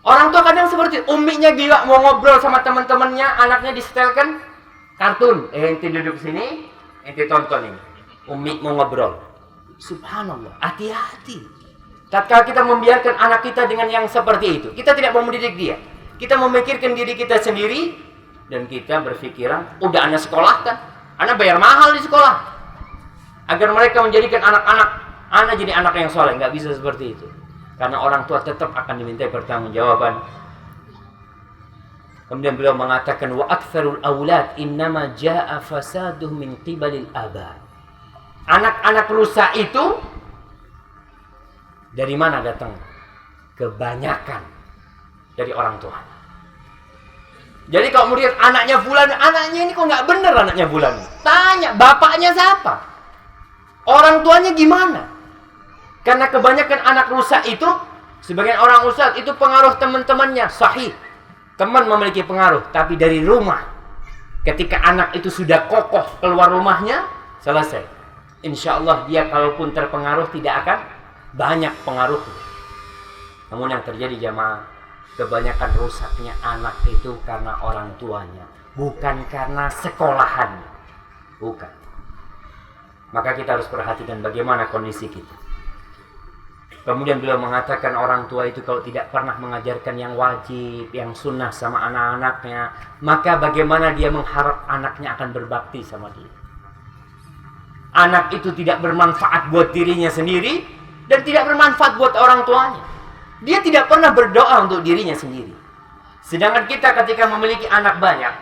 Orang tua kadang seperti umminya gila, mau ngobrol sama teman-temannya, anaknya disetelkan kartun. Ente duduk sini, ente tonton ini. Ummi mau ngobrol. Subhanallah, hati-hati. Tatkala kita membiarkan anak kita dengan yang seperti itu, kita tidak mau mendidik dia. Kita memikirkan diri kita sendiri, dan kita berpikiran, udah anak sekolah kan? Anak bayar mahal di sekolah. Agar mereka menjadikan anak jadi anak yang soleh. Nggak bisa seperti itu. Karena orang tua tetap akan dimintai pertanggungjawaban. Kemudian beliau mengatakan, wa aktsarul aulad innama jaa fasaduh min qibalil aba. Anak-anak rusak itu dari mana datang? Kebanyakan dari orang tua. Jadi kalau melihat anaknya fulan, anaknya ini kok nggak bener anaknya fulan. Tanya, bapaknya siapa? Orang tuanya gimana? Karena kebanyakan anak rusak itu, sebagian orang rusak itu pengaruh teman-temannya. Sahih, teman memiliki pengaruh. Tapi dari rumah, ketika anak itu sudah kokoh keluar rumahnya, selesai. Insya Allah dia kalaupun terpengaruh tidak akan banyak pengaruh. Namun yang terjadi jamaah, kebanyakan rusaknya anak itu karena orang tuanya, bukan karena sekolahannya. Bukan. Maka kita harus perhatikan bagaimana kondisi kita. Kemudian beliau mengatakan orang tua itu kalau tidak pernah mengajarkan yang wajib, yang sunnah sama anak-anaknya, maka bagaimana dia mengharap anaknya akan berbakti sama dia. Anak itu tidak bermanfaat buat dirinya sendiri, dan tidak bermanfaat buat orang tuanya. Dia tidak pernah berdoa untuk dirinya sendiri. Sedangkan kita ketika memiliki anak banyak,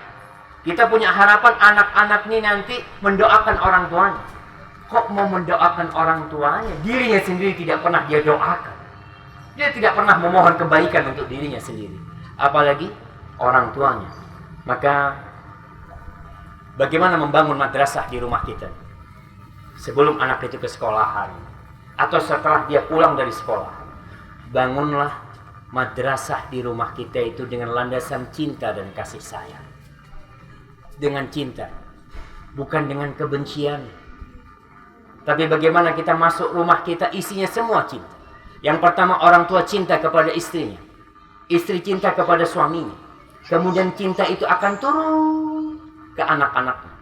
kita punya harapan anak-anak ini nanti mendoakan orang tuanya. Kok mau mendoakan orang tuanya? Dirinya sendiri tidak pernah dia doakan. Dia tidak pernah memohon kebaikan untuk dirinya sendiri, apalagi orang tuanya. Maka bagaimana membangun madrasah di rumah kita? Sebelum anak itu ke sekolahan atau setelah dia pulang dari sekolah, bangunlah madrasah di rumah kita itu dengan landasan cinta dan kasih sayang. Dengan cinta, bukan dengan kebencian. Tapi bagaimana kita masuk rumah kita isinya semua cinta. Yang pertama, orang tua cinta kepada istrinya, istri cinta kepada suaminya. Kemudian cinta itu akan turun ke anak-anaknya.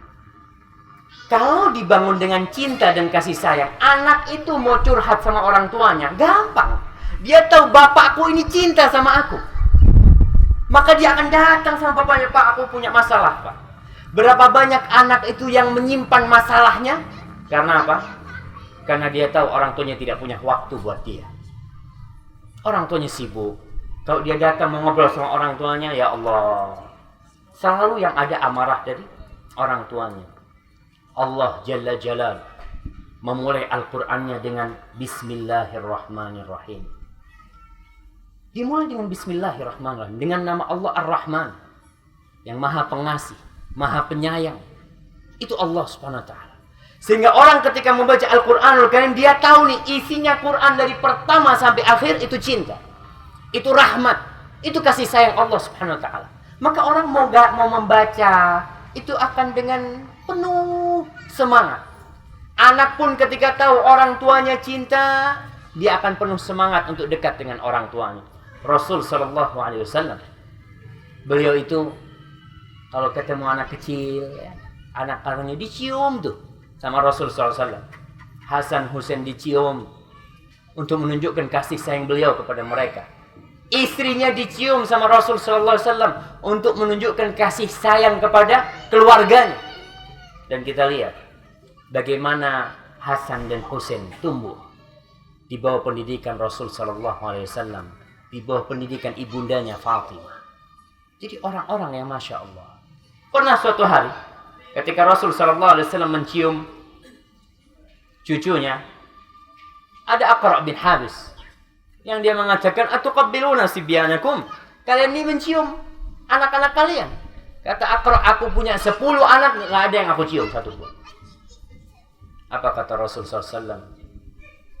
Kalau dibangun dengan cinta dan kasih sayang, anak itu mau curhat sama orang tuanya gampang. Dia tahu bapakku ini cinta sama aku, maka dia akan datang sama bapaknya, Pak, aku punya masalah, Pak. Berapa banyak anak itu yang menyimpan masalahnya? Karena apa? Karena dia tahu orang tuanya tidak punya waktu buat dia. Orang tuanya sibuk. Kalau dia datang mau ngobrol sama orang tuanya, ya Allah, selalu yang ada amarah dari orang tuanya. Allah Jalla Jalal memulai Al-Qur'annya dengan Bismillahirrahmanirrahim. Dimulai dengan Bismillahirrahmanirrahim, dengan nama Allah Ar-Rahman, yang Maha Pengasih, Maha Penyayang. Itu Allah Subhanahu wa taala. Sehingga orang ketika membaca Al-Qur'anul Karim, dia tahu nih isinya Quran dari pertama sampai akhir itu cinta. Itu rahmat, itu kasih sayang Allah Subhanahu wa taala. Maka orang mau membaca itu akan dengan penuh semangat. Anak pun ketika tahu orang tuanya cinta, dia akan penuh semangat untuk dekat dengan orang tuanya. Rasul sallallahu alaihi wasallam, beliau itu kalau ketemu anak kecil, ya, anak-anaknya dicium tuh sama Rasul sallallahu alaihi wasallam. Hasan Husain dicium untuk menunjukkan kasih sayang beliau kepada mereka. Istrinya dicium sama Rasul sallallahu alaihi wasallam untuk menunjukkan kasih sayang kepada keluarganya. Dan kita lihat bagaimana Hasan dan Husain tumbuh di bawah pendidikan Rasul sallallahu alaihi wasallam, di bawah pendidikan ibundanya Fatimah. Jadi orang-orang yang Masya Allah. Pernah suatu hari ketika Rasul sallallahu alaihi wasallam mencium cucunya, ada Aqra' bin Habis yang dia mengatakan, atuqabbiluna sibyanakum, kalian ini mencium anak-anak kalian. Kata Aqra', aku punya 10 anak, nggak ada yang aku cium satu pun. Apa kata Rasul SAW?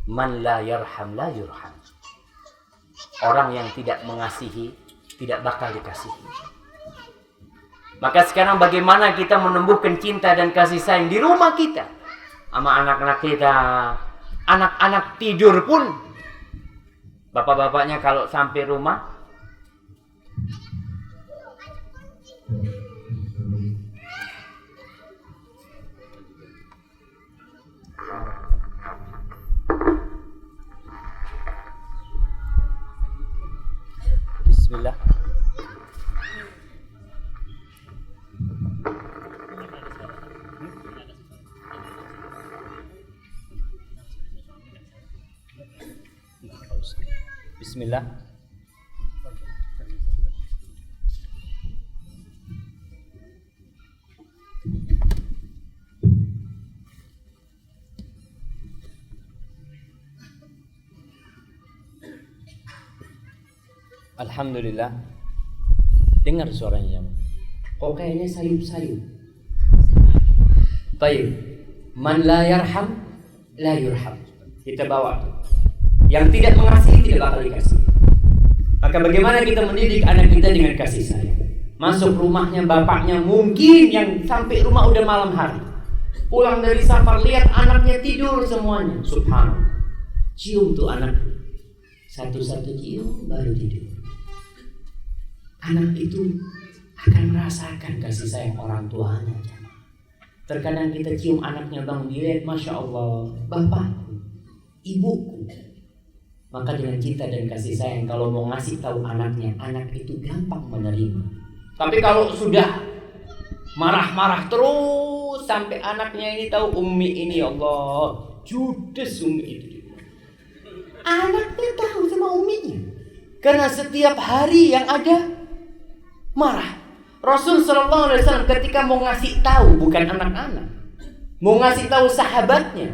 Man la yarham la yurham. Orang yang tidak mengasihi tidak bakal dikasihi. Maka sekarang bagaimana kita menumbuhkan cinta dan kasih sayang di rumah kita sama anak-anak kita. Anak-anak tidur pun, bapak-bapaknya kalau sampai rumah, Bismillah. Bismillah. Alhamdulillah. Dengar suaranya. Kok kayaknya sayup-sayup. Baik. Man la yarham la yurham. Kita bawa. Yang tidak mengasihi tidak bakal dikasih. Maka bagaimana kita mendidik anak kita dengan kasih sayang? Masuk rumahnya bapaknya mungkin yang sampai rumah udah malam hari. Pulang dari safar lihat anaknya tidur semuanya. Subhanallah. Cium tuh anak. Satu-satu cium baru tidur. Anak itu akan merasakan kasih sayang orang tuanya. Terkadang kita cium anaknya bangun dilihat, Masya Allah, bapakku, ibuku. Maka dengan cinta dan kasih sayang, kalau mau ngasih tahu anaknya, anak itu gampang menerima. Tapi kalau sudah marah-marah terus sampai anaknya ini tahu, Ummi ini Allah, judes Ummi itu. Anaknya tahu sama uminya. Karena setiap hari yang ada marah. Rasul SAW ketika mau ngasih tahu, bukan anak-anak, mau ngasih tahu sahabatnya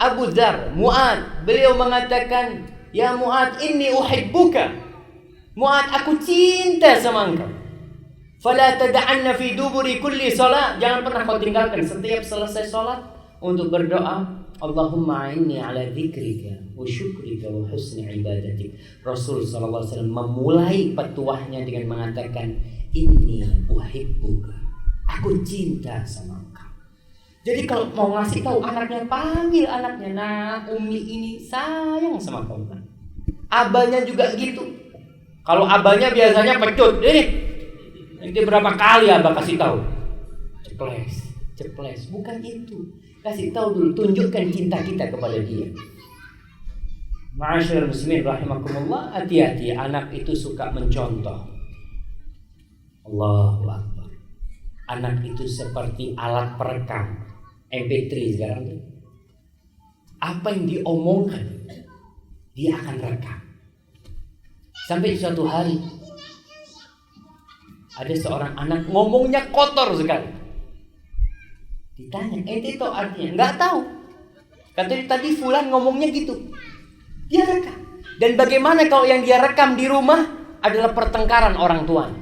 Abu Dzar, Mu'ad, beliau mengatakan, "Ya Mu'ad, inni uhibbuka." Mu'ad, aku cinta sama engkau. Fala tada'anna fi duburi kulli salat. Jangan pernah kau tinggalkan setiap selesai salat untuk berdoa, Allahumma inni ala dzikrika wa syukrika wa husni ibadatik. Rasul SAW memulai petuahnya dengan mengatakan, inni uhibbuka. Aku cinta sama engkau. Jadi kalau mau ngasih tahu anaknya, panggil anaknya, nah Umi ini sayang sama kau. Abahnya juga gitu. Kalau abahnya biasanya pecut, nanti berapa kali abah kasih tahu, ceples, bukan itu. Kasih tahu dulu, tunjukkan cinta kita kepada dia. Ma'asyiral muslimin rahimakumullah, hati-hati, anak itu suka mencontoh. Allahu Akbar. Anak itu seperti alat perekam MP3 sekarang tuh. Apa yang diomongkan, dia akan rekam. Sampai suatu hari ada seorang anak ngomongnya kotor sekali. Ditanya, ente tahu artinya? Enggak tahu. Katanya tadi fulan ngomongnya gitu. Dia rekam. Dan bagaimana kalau yang dia rekam di rumah adalah pertengkaran orang tuanya?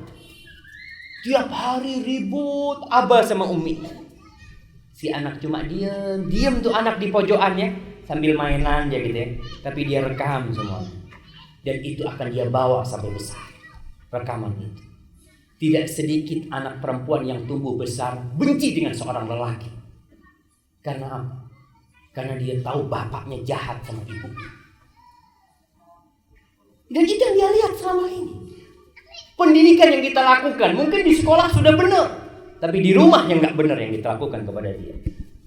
Tiap hari ribut abah sama umi. Si anak cuma diam tuh anak di pojokannya sambil mainan aja gitu ya. Tapi dia rekam semua. Dan itu akan dia bawa sampai besar. Rekaman itu. Tidak sedikit anak perempuan yang tumbuh besar benci dengan seorang lelaki. Karena apa? Karena dia tahu bapaknya jahat sama ibunya. Dan itu yang dia lihat selama ini. Pendidikan yang kita lakukan mungkin di sekolah sudah benar, tapi di rumah yang nggak benar yang kita lakukan kepada dia.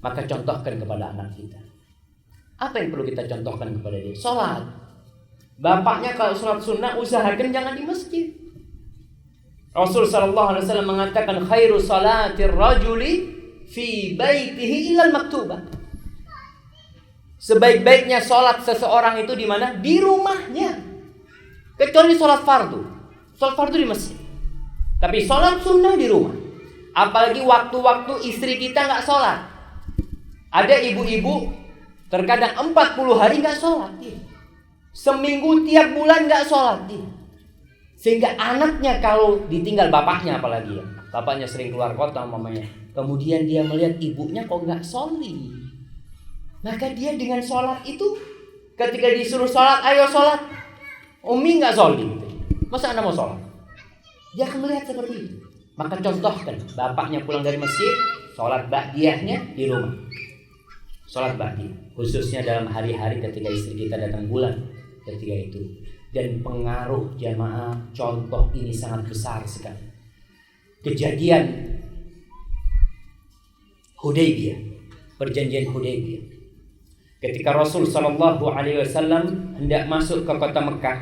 Maka contohkan kepada anak kita. Apa yang perlu kita contohkan kepada dia? Sholat. Bapaknya kalau sholat sunnah usahakan jangan di masjid. Rasul SAW mengatakan khairu salatir rajuli fi baitihi ilal maktubah. Sebaik-baiknya sholat seseorang itu di mana? Di rumahnya. Kecuali sholat fardu. Sholat fardu di masjid. Tapi sholat sunnah di rumah. Apalagi waktu-waktu istri kita nggak sholat. Ada ibu-ibu terkadang 40 hari nggak sholat. Seminggu tiap bulan nggak sholat. Sehingga anaknya kalau ditinggal bapaknya apalagi ya, bapaknya sering keluar kota mamanya, kemudian dia melihat ibunya kok nggak sholi, maka dia dengan sholat itu ketika disuruh sholat, ayo sholat, umi nggak sholi, masa anda mau sholat? Dia akan melihat seperti itu. Maka contohkan bapaknya pulang dari masjid, sholat ba'diyahnya di rumah, sholat ba'diyah, khususnya dalam hari-hari ketika istri kita datang bulan, ketika itu. Dan pengaruh jamaah contoh ini sangat besar sekali. Kejadian Hudaybiyah, perjanjian Hudaybiyah. Ketika Rasul SAW hendak masuk ke kota Mekah,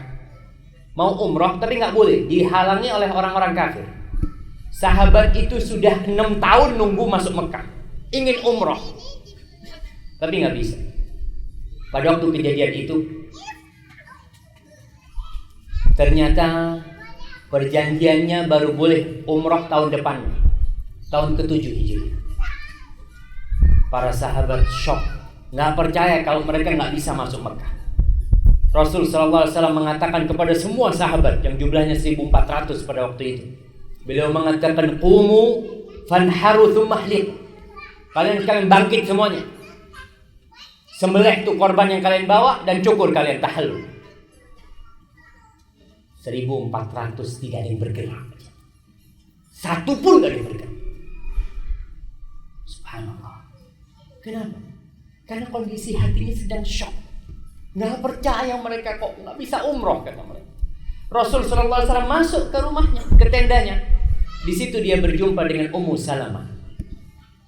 mau umrah tapi nggak boleh, dihalangi oleh orang-orang kafir. Sahabat itu sudah 6 tahun nunggu masuk Mekah, ingin umrah, tapi nggak bisa. Pada waktu kejadian itu, ternyata perjanjiannya baru boleh umrah tahun depan, tahun ke-7 Hijriah. Para sahabat shock, nggak percaya kalau mereka nggak bisa masuk Mekah. Rasul SAW mengatakan kepada semua sahabat yang jumlahnya 1.400 pada waktu itu, beliau mengatakan, qumu fanharu thumma ahliq. Kalian bangkit semuanya, sembelih tuh korban yang kalian bawa dan cukur kalian, tahallul. 1.400 tidak ada yang bergerak, satu pun tidak ada yang bergerak. Subhanallah. Kenapa? Karena kondisi hatinya sedang shock, nggak percaya mereka kok nggak bisa umroh kata mereka. Rasul SAW masuk ke rumahnya, ke tendanya. Di situ dia berjumpa dengan Ummu Salamah.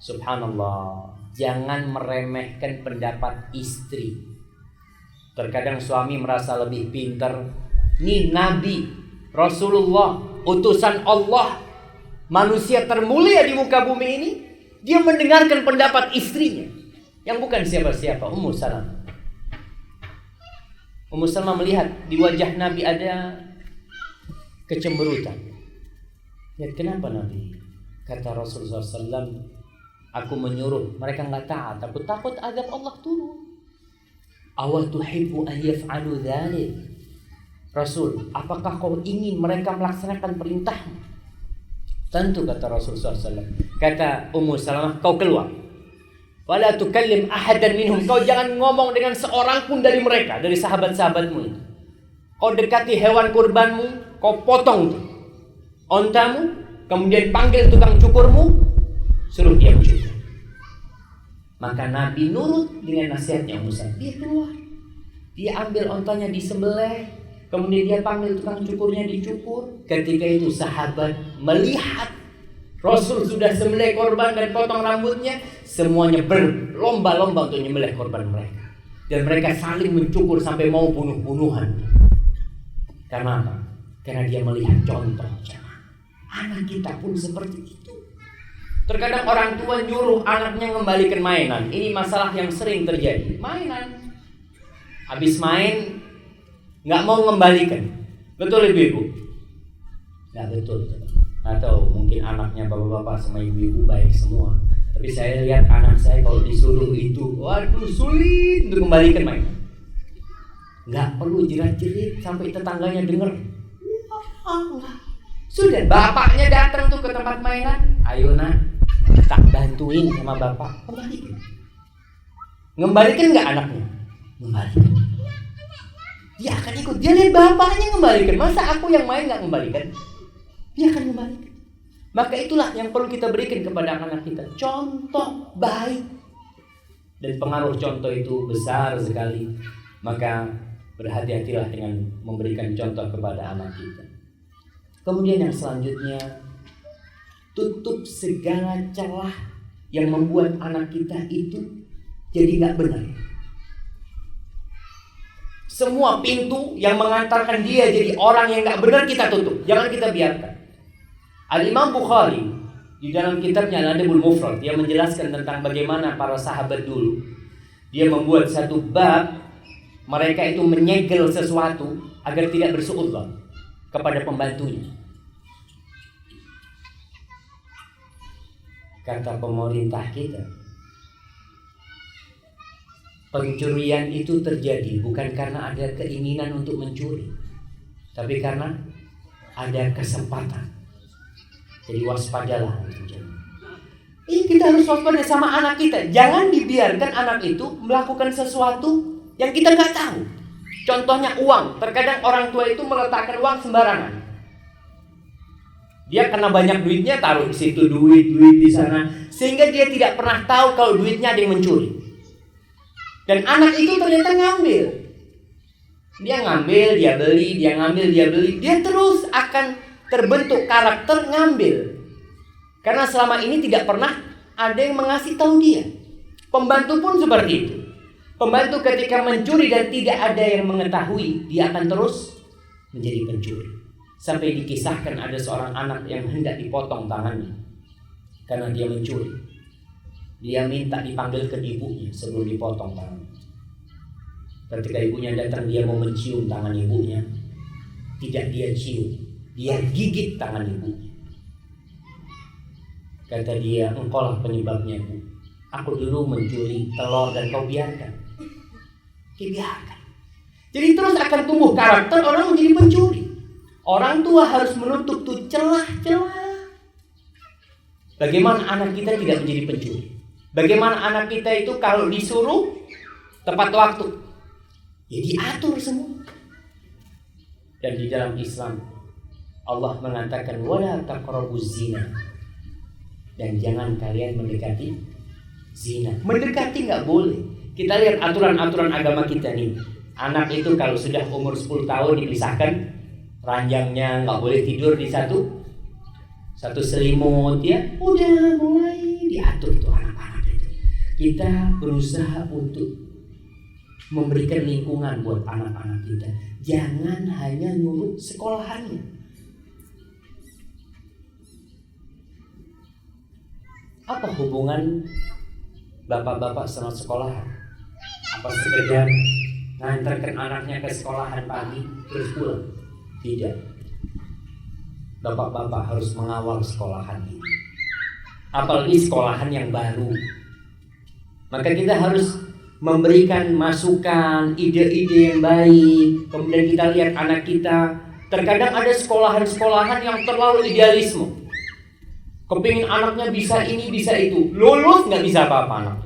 Subhanallah. Jangan meremehkan pendapat istri. Terkadang suami merasa lebih pintar. Ini Nabi, Rasulullah, utusan Allah, manusia termulia di muka bumi ini. Dia mendengarkan pendapat istrinya yang bukan siapa-siapa, Ummu Salamah. Ummu Salamah melihat di wajah Nabi ada kecemberutan. Ya, kenapa Nabi? Kata Rasulullah SAW, aku menyuruh mereka nggak taat, aku takut azab Allah turun. Awa tuhibbu an yaf'alu dzalik? Rasul, apakah kau ingin mereka melaksanakan perintahmu? Tentu, kata Rasulullah SAW. Kata Ummu Salamah, kau keluar. Wala tukallim ahadan minhum. Kau jangan ngomong dengan seorang pun dari mereka, dari sahabat-sahabatmu itu. Kau dekati hewan kurbanmu, kau potong tuh ontamu, kemudian panggil tukang cukurmu, suruh dia mencukur. Maka Nabi nurut dengan nasihatnya Ummu Salamah. Dia keluar, dia ambil ontanya disembelih, kemudian dia panggil tukang cukurnya dicukur. Ketika itu sahabat melihat Rasul sudah sembelih korban dan potong rambutnya, semuanya berlomba-lomba untuk menyembelih korban mereka. Dan mereka saling mencukur sampai mau bunuh-bunuhan. Karena apa? Karena dia melihat contoh. Anak kita pun seperti itu. Terkadang orang tua nyuruh anaknya mengembalikan mainan. Ini masalah yang sering terjadi. Mainan, habis main nggak mau mengembalikan. Betul ibu-ibu? Nggak betul. Atau mungkin anaknya bapak-bapak sama ibu-ibu baik semua. Tapi saya lihat anak saya kalau disuruh itu, waduh sulit untuk kembalikan mainan. Nggak perlu jerat-jerit sampai tetangganya dengar. Sudah bapaknya datang tuh ke tempat mainan. Ayo nak, tak bantuin sama bapak, kembalikan. Ngembalikan nggak anaknya? Ngembalikan. Dia akan ikut. Dia lihat bapaknya ngembalikan. Masa aku yang main nggak ngembalikan? Dia akan kembalikan. Maka itulah yang perlu kita berikan kepada anak kita, contoh baik. Dan pengaruh contoh itu besar sekali. Maka berhati-hatilah dengan memberikan contoh kepada anak kita. Kemudian yang selanjutnya, tutup segala celah yang membuat anak kita itu jadi gak benar. Semua pintu yang mengantarkan dia jadi orang yang gak benar kita tutup. Jangan kita biarkan. Al-Imam Bukhari di dalam kitabnya Al-Adabul Mufrad, dia menjelaskan tentang bagaimana para sahabat dulu. Dia membuat satu bab, mereka itu menyegel sesuatu agar tidak bersuudzon kepada pembantunya. Kata pemerintah kita, pencurian itu terjadi bukan karena ada keinginan untuk mencuri, tapi karena ada kesempatan. Jadi waspadalah. Ini kita harus waspada sama anak kita. Jangan dibiarkan anak itu melakukan sesuatu yang kita nggak tahu. Contohnya uang. Terkadang orang tua itu meletakkan uang sembarangan. Dia karena banyak duitnya taruh di situ duit di sana, sehingga dia tidak pernah tahu kalau duitnya ada yang mencuri. Dan anak itu ternyata ngambil. Dia ngambil, dia beli, dia ngambil, dia beli. Dia terus akan terbentuk karakter ngambil. Karena selama ini tidak pernah ada yang mengasih tahu dia. Pembantu pun seperti itu. Pembantu ketika mencuri dan tidak ada yang mengetahui, dia akan terus menjadi pencuri. Sampai dikisahkan ada seorang anak yang hendak dipotong tangannya karena dia mencuri. Dia minta dipanggil ke ibunya sebelum dipotong tangannya. Ketika ibunya datang, dia mau mencium tangan ibunya. Tidak dia cium, dia gigit tangan ibunya. Kata dia, engkaulah penyebabnya, Bu. Aku dulu mencuri telur dan kau biarkan. Biarkan. Jadi terus akan tumbuh karakter orang menjadi pencuri. Orang tua harus menutup tuh celah-celah. Bagaimana anak kita tidak menjadi pencuri? Bagaimana anak kita itu kalau disuruh tepat waktu? Ya diatur semua. Dan di dalam Islam Allah mengatakan wala taqrabuz zina. Dan jangan kalian mendekati zina. Mendekati nggak boleh. Kita lihat aturan-aturan agama kita nih. Anak itu kalau sudah umur 10 tahun dipisahkan ranjangnya, nggak boleh tidur di satu selimut ya. Udah mulai diatur tuh anak-anak itu. Kita berusaha untuk memberikan lingkungan buat anak-anak kita. Jangan hanya nurut sekolahannya. Apa hubungan bapak-bapak sama sekolahan? Apa sekedar ngantarkan anaknya ke sekolahan pagi terus pulang. Tidak. Bapak-bapak harus mengawal sekolahan ini. Apalagi sekolahan yang baru. Maka kita harus memberikan masukan, ide-ide yang baik. Kemudian kita lihat anak kita. Terkadang ada sekolahan-sekolahan yang terlalu idealisme. Kepingin anaknya bisa ini, bisa itu. Lulus nggak bisa apa-apa anak.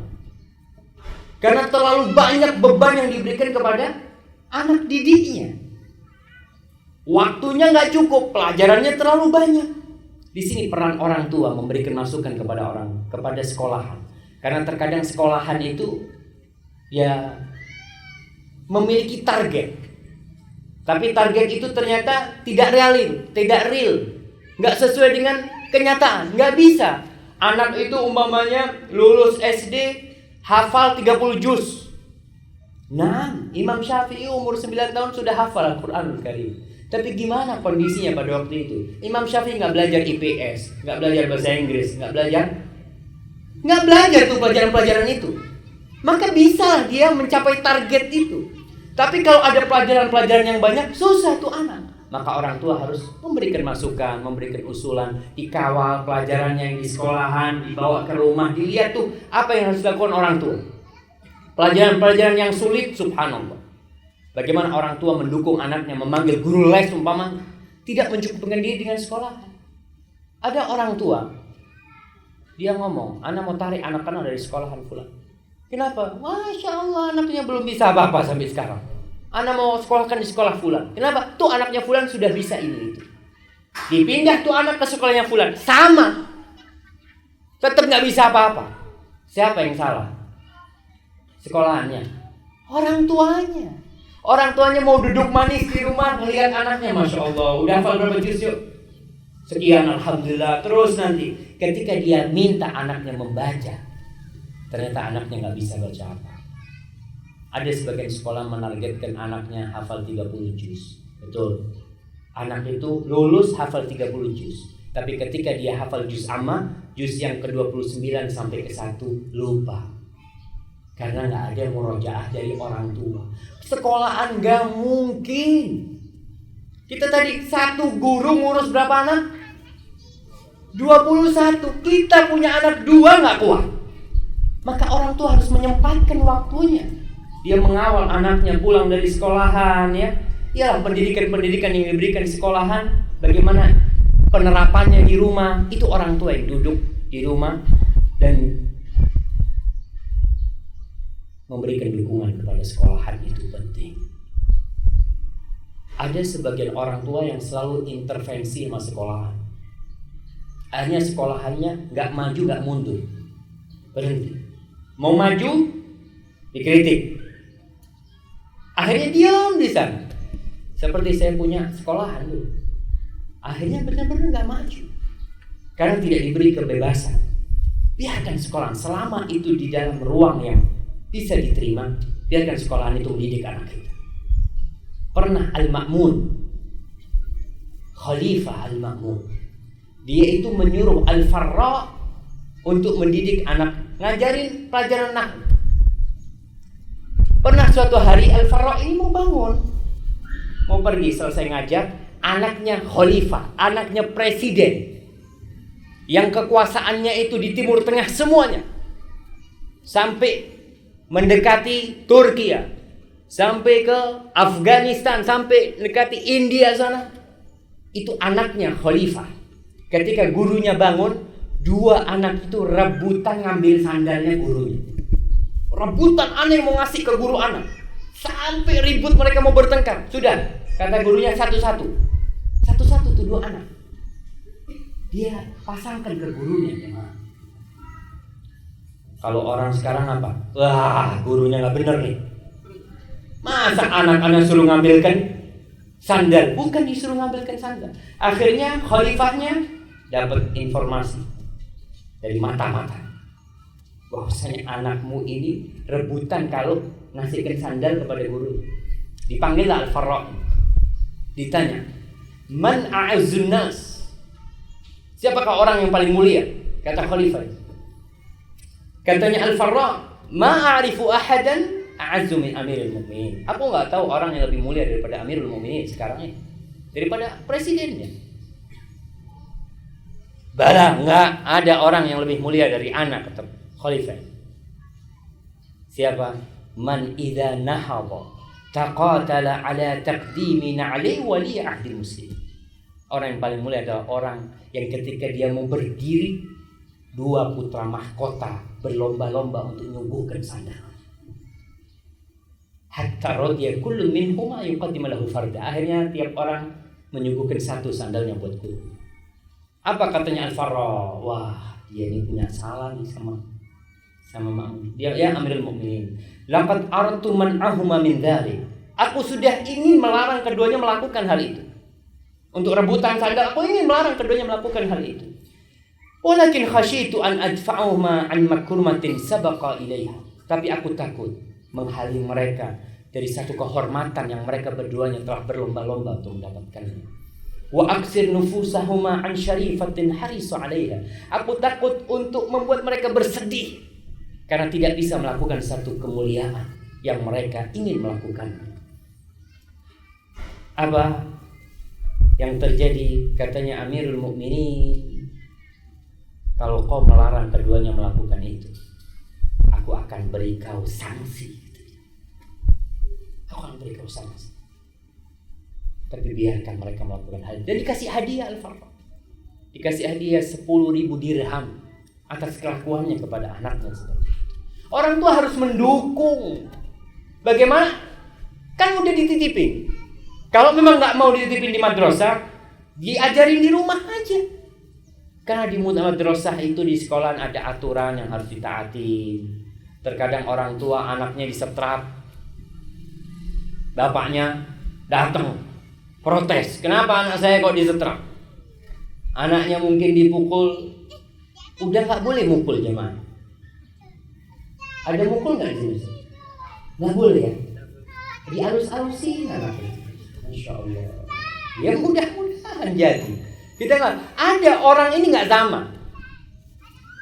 Karena terlalu banyak beban yang diberikan kepada anak didiknya. Waktunya nggak cukup, pelajarannya terlalu banyak. Di sini peran orang tua memberikan masukan kepada sekolahan. Karena terkadang sekolahan itu ya memiliki target. Tapi target itu ternyata tidak real, nggak sesuai dengan kenyataan, nggak bisa. Anak itu umpamanya lulus SD hafal 30 juz. Nah, Imam Syafi'i umur 9 tahun sudah hafal Al-Quranul Karim. Tapi gimana kondisinya pada waktu itu? Imam Syafi'i nggak belajar IPS, nggak belajar bahasa Inggris, nggak belajar tuh pelajaran-pelajaran itu. Maka bisa dia mencapai target itu. Tapi kalau ada pelajaran-pelajaran yang banyak, susah tuh anak. Maka orang tua harus memberikan masukan, memberikan usulan, dikawal pelajarannya yang di sekolahan, dibawa ke rumah, dilihat tuh apa yang harus dilakukan orang tua. Pelajaran-pelajaran yang sulit, subhanallah. Bagaimana orang tua mendukung anaknya, memanggil guru les umpamanya, tidak mencukupkan diri dengan sekolahan. Ada orang tua, dia ngomong, anak mau tarik anak-anak dari sekolahan fulan. Kenapa? Masya Allah, anaknya belum bisa apa-apa sampai sekarang. Anak mau sekolahkan di sekolah fulan. Kenapa? Tuh anaknya fulan sudah bisa ini itu. Dipindah tuh anak ke sekolahnya fulan, sama. Tetap nggak bisa apa-apa. Siapa yang salah? Sekolahannya. Orang tuanya. Orang tuanya mau duduk manis di rumah melihat anaknya, Masya Allah, udah hafal berapa juz yuk? Sekian, alhamdulillah. Terus nanti ketika dia minta anaknya membaca, ternyata anaknya nggak bisa baca apa. Ada sebagian sekolah menargetkan anaknya hafal 30 juz. Betul. Anak itu lulus hafal 30 juz. Tapi ketika dia hafal juz amma, juz yang ke-29 sampai ke-1 lupa. Karena nggak ada murojaah dari orang tua. Sekolahan nggak mungkin. Kita tadi satu guru ngurus berapa anak? 21. Kita punya anak 2 nggak kuat. Maka orang tua harus menyempatkan waktunya. Dia mengawal anaknya pulang dari sekolahan, ya. Iyalah pendidikan-pendidikan yang diberikan di sekolahan, bagaimana penerapannya di rumah, itu orang tua yang duduk di rumah dan memberikan dukungan kepada sekolahan itu penting. Ada sebagian orang tua yang selalu intervensi sama sekolahan. Akhirnya sekolahannya nggak maju, nggak mundur, berhenti. Mau maju, dikritik. Akhirnya diam di sana. Seperti saya punya sekolahan dulu. Akhirnya benar-benar nggak maju. Karena tidak diberi kebebasan. Biarkan sekolahan selama itu di dalam ruang yang bisa diterima. Biarkan sekolahan itu mendidik anak kita. Pernah Al-Ma'mun, Khalifah Al-Ma'mun, dia itu menyuruh Al-Farra untuk mendidik anak, ngajarin pelajaran nahwu. Pernah suatu hari Al-Farra ini mau bangun, mau pergi, selesai ngajar, anaknya khalifah, anaknya presiden, yang kekuasaannya itu di Timur Tengah semuanya, sampai mendekati Turki, sampai ke Afghanistan, sampai mendekati India sana, itu anaknya khalifah. Ketika gurunya bangun, 2 anak itu rebutan ngambil sandalnya gurunya. Rebutan, aneh mau ngasih ke guru anak. Sampai ribut mereka mau bertengkar. Sudah, kata gurunya satu-satu. Satu-satu tuh 2 anak. Dia pasangkan ke gurunya. Kalau orang sekarang apa? Wah, gurunya gak bener nih. Masa anak-anak suruh ngambilkan sandal? Bukan disuruh ngambilkan sandal. Akhirnya khalifahnya dapat informasi dari mata-mata bahwasanya anakmu ini rebutan kalau ngasihkan sandal kepada guru. Dipanggil Al-Farra. Ditanya, "Man a'azzun nas?" Siapakah orang yang paling mulia? Kata khalifah. Katanya Al-Farra, "Ma a'rifu ahadan a'azzu min amiril mu'minin. Aku nggak tahu orang yang lebih mulia daripada Amirul Mu'minin sekarang ini, daripada presidennya. Bala, nggak ada orang yang lebih mulia dari anak atau khalifah. Siapa? Man idza nahadha taqatala ala taqdimi na'li wali ahdil muslim. Orang yang paling mulia adalah orang yang ketika dia mau berdiri, dua putra mahkota berlomba-lomba untuk menyuguhkan sandal. Hatta radiya kullu minhuma yuqaddimu lahu farda. Akhirnya tiap orang menyuguhkan satu sandalnya buatku. Apa katanya Al-Farra? Wah, dia ini punya salah nih sama makmum. Dia ya Amirul Mukminin. Laqad aradtu man'ahuma min dzalik. Aku sudah ingin melarang keduanya melakukan hal itu. Untuk rebutan sandal, aku ingin melarang keduanya melakukan hal itu. Walakin khasyitu an adfa'uhuma an makrumatin sabaqa ilaiha. Tapi aku takut menghalangi mereka dari satu kehormatan yang mereka berduanya telah berlomba-lomba untuk mendapatkannya. Wa aksir nufusahuma an syarifatin harisu 'alaiha. Aku takut untuk membuat mereka bersedih karena tidak bisa melakukan satu kemuliaan yang mereka ingin melakukannya. Apa yang terjadi? Katanya Amirul Mukminin, kalau kau melarang keduanya melakukan itu, aku akan beri kau sanksi. Aku akan beri kau sanksi. Tapi biarkan mereka melakukan hal itu. Dan dikasih hadiah Al-Farra. Dikasih hadiah 10.000 dirham atas kelakuannya kepada anaknya. Orang tua harus mendukung. Bagaimana? Kan udah dititipin. Kalau memang nggak mau dititipin di madrasah, diajarin di rumah aja. Karena di madrasah itu, di sekolah ada aturan yang harus ditaati. Terkadang orang tua anaknya disetrap, bapaknya datang protes, kenapa anak saya kok disetrap? Anaknya mungkin dipukul, udah nggak boleh mukul jemaah. Ada mukul nggak di sini? Nggak boleh ya? Dialus-alusin anaknya. Masya Allah. Ya mudah-mudahan jadi. Kita nggak ada orang ini nggak sama.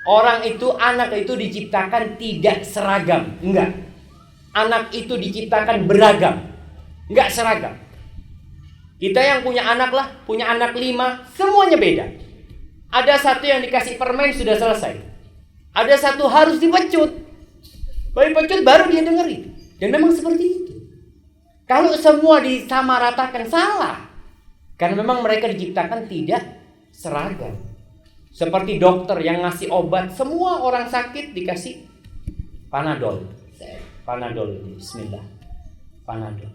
Orang itu, anak itu diciptakan tidak seragam, enggak. Anak itu diciptakan beragam, enggak seragam. Kita yang punya anak 5, semuanya beda. Ada satu yang dikasih permen sudah selesai. Ada satu harus dipecut. Baru dia dengerin. Dan memang seperti itu. Kalau semua disamaratakan salah. Karena memang mereka diciptakan tidak seragam. Seperti dokter yang ngasih obat, semua orang sakit dikasih Panadol. Panadol ini, bismillah. Panadol.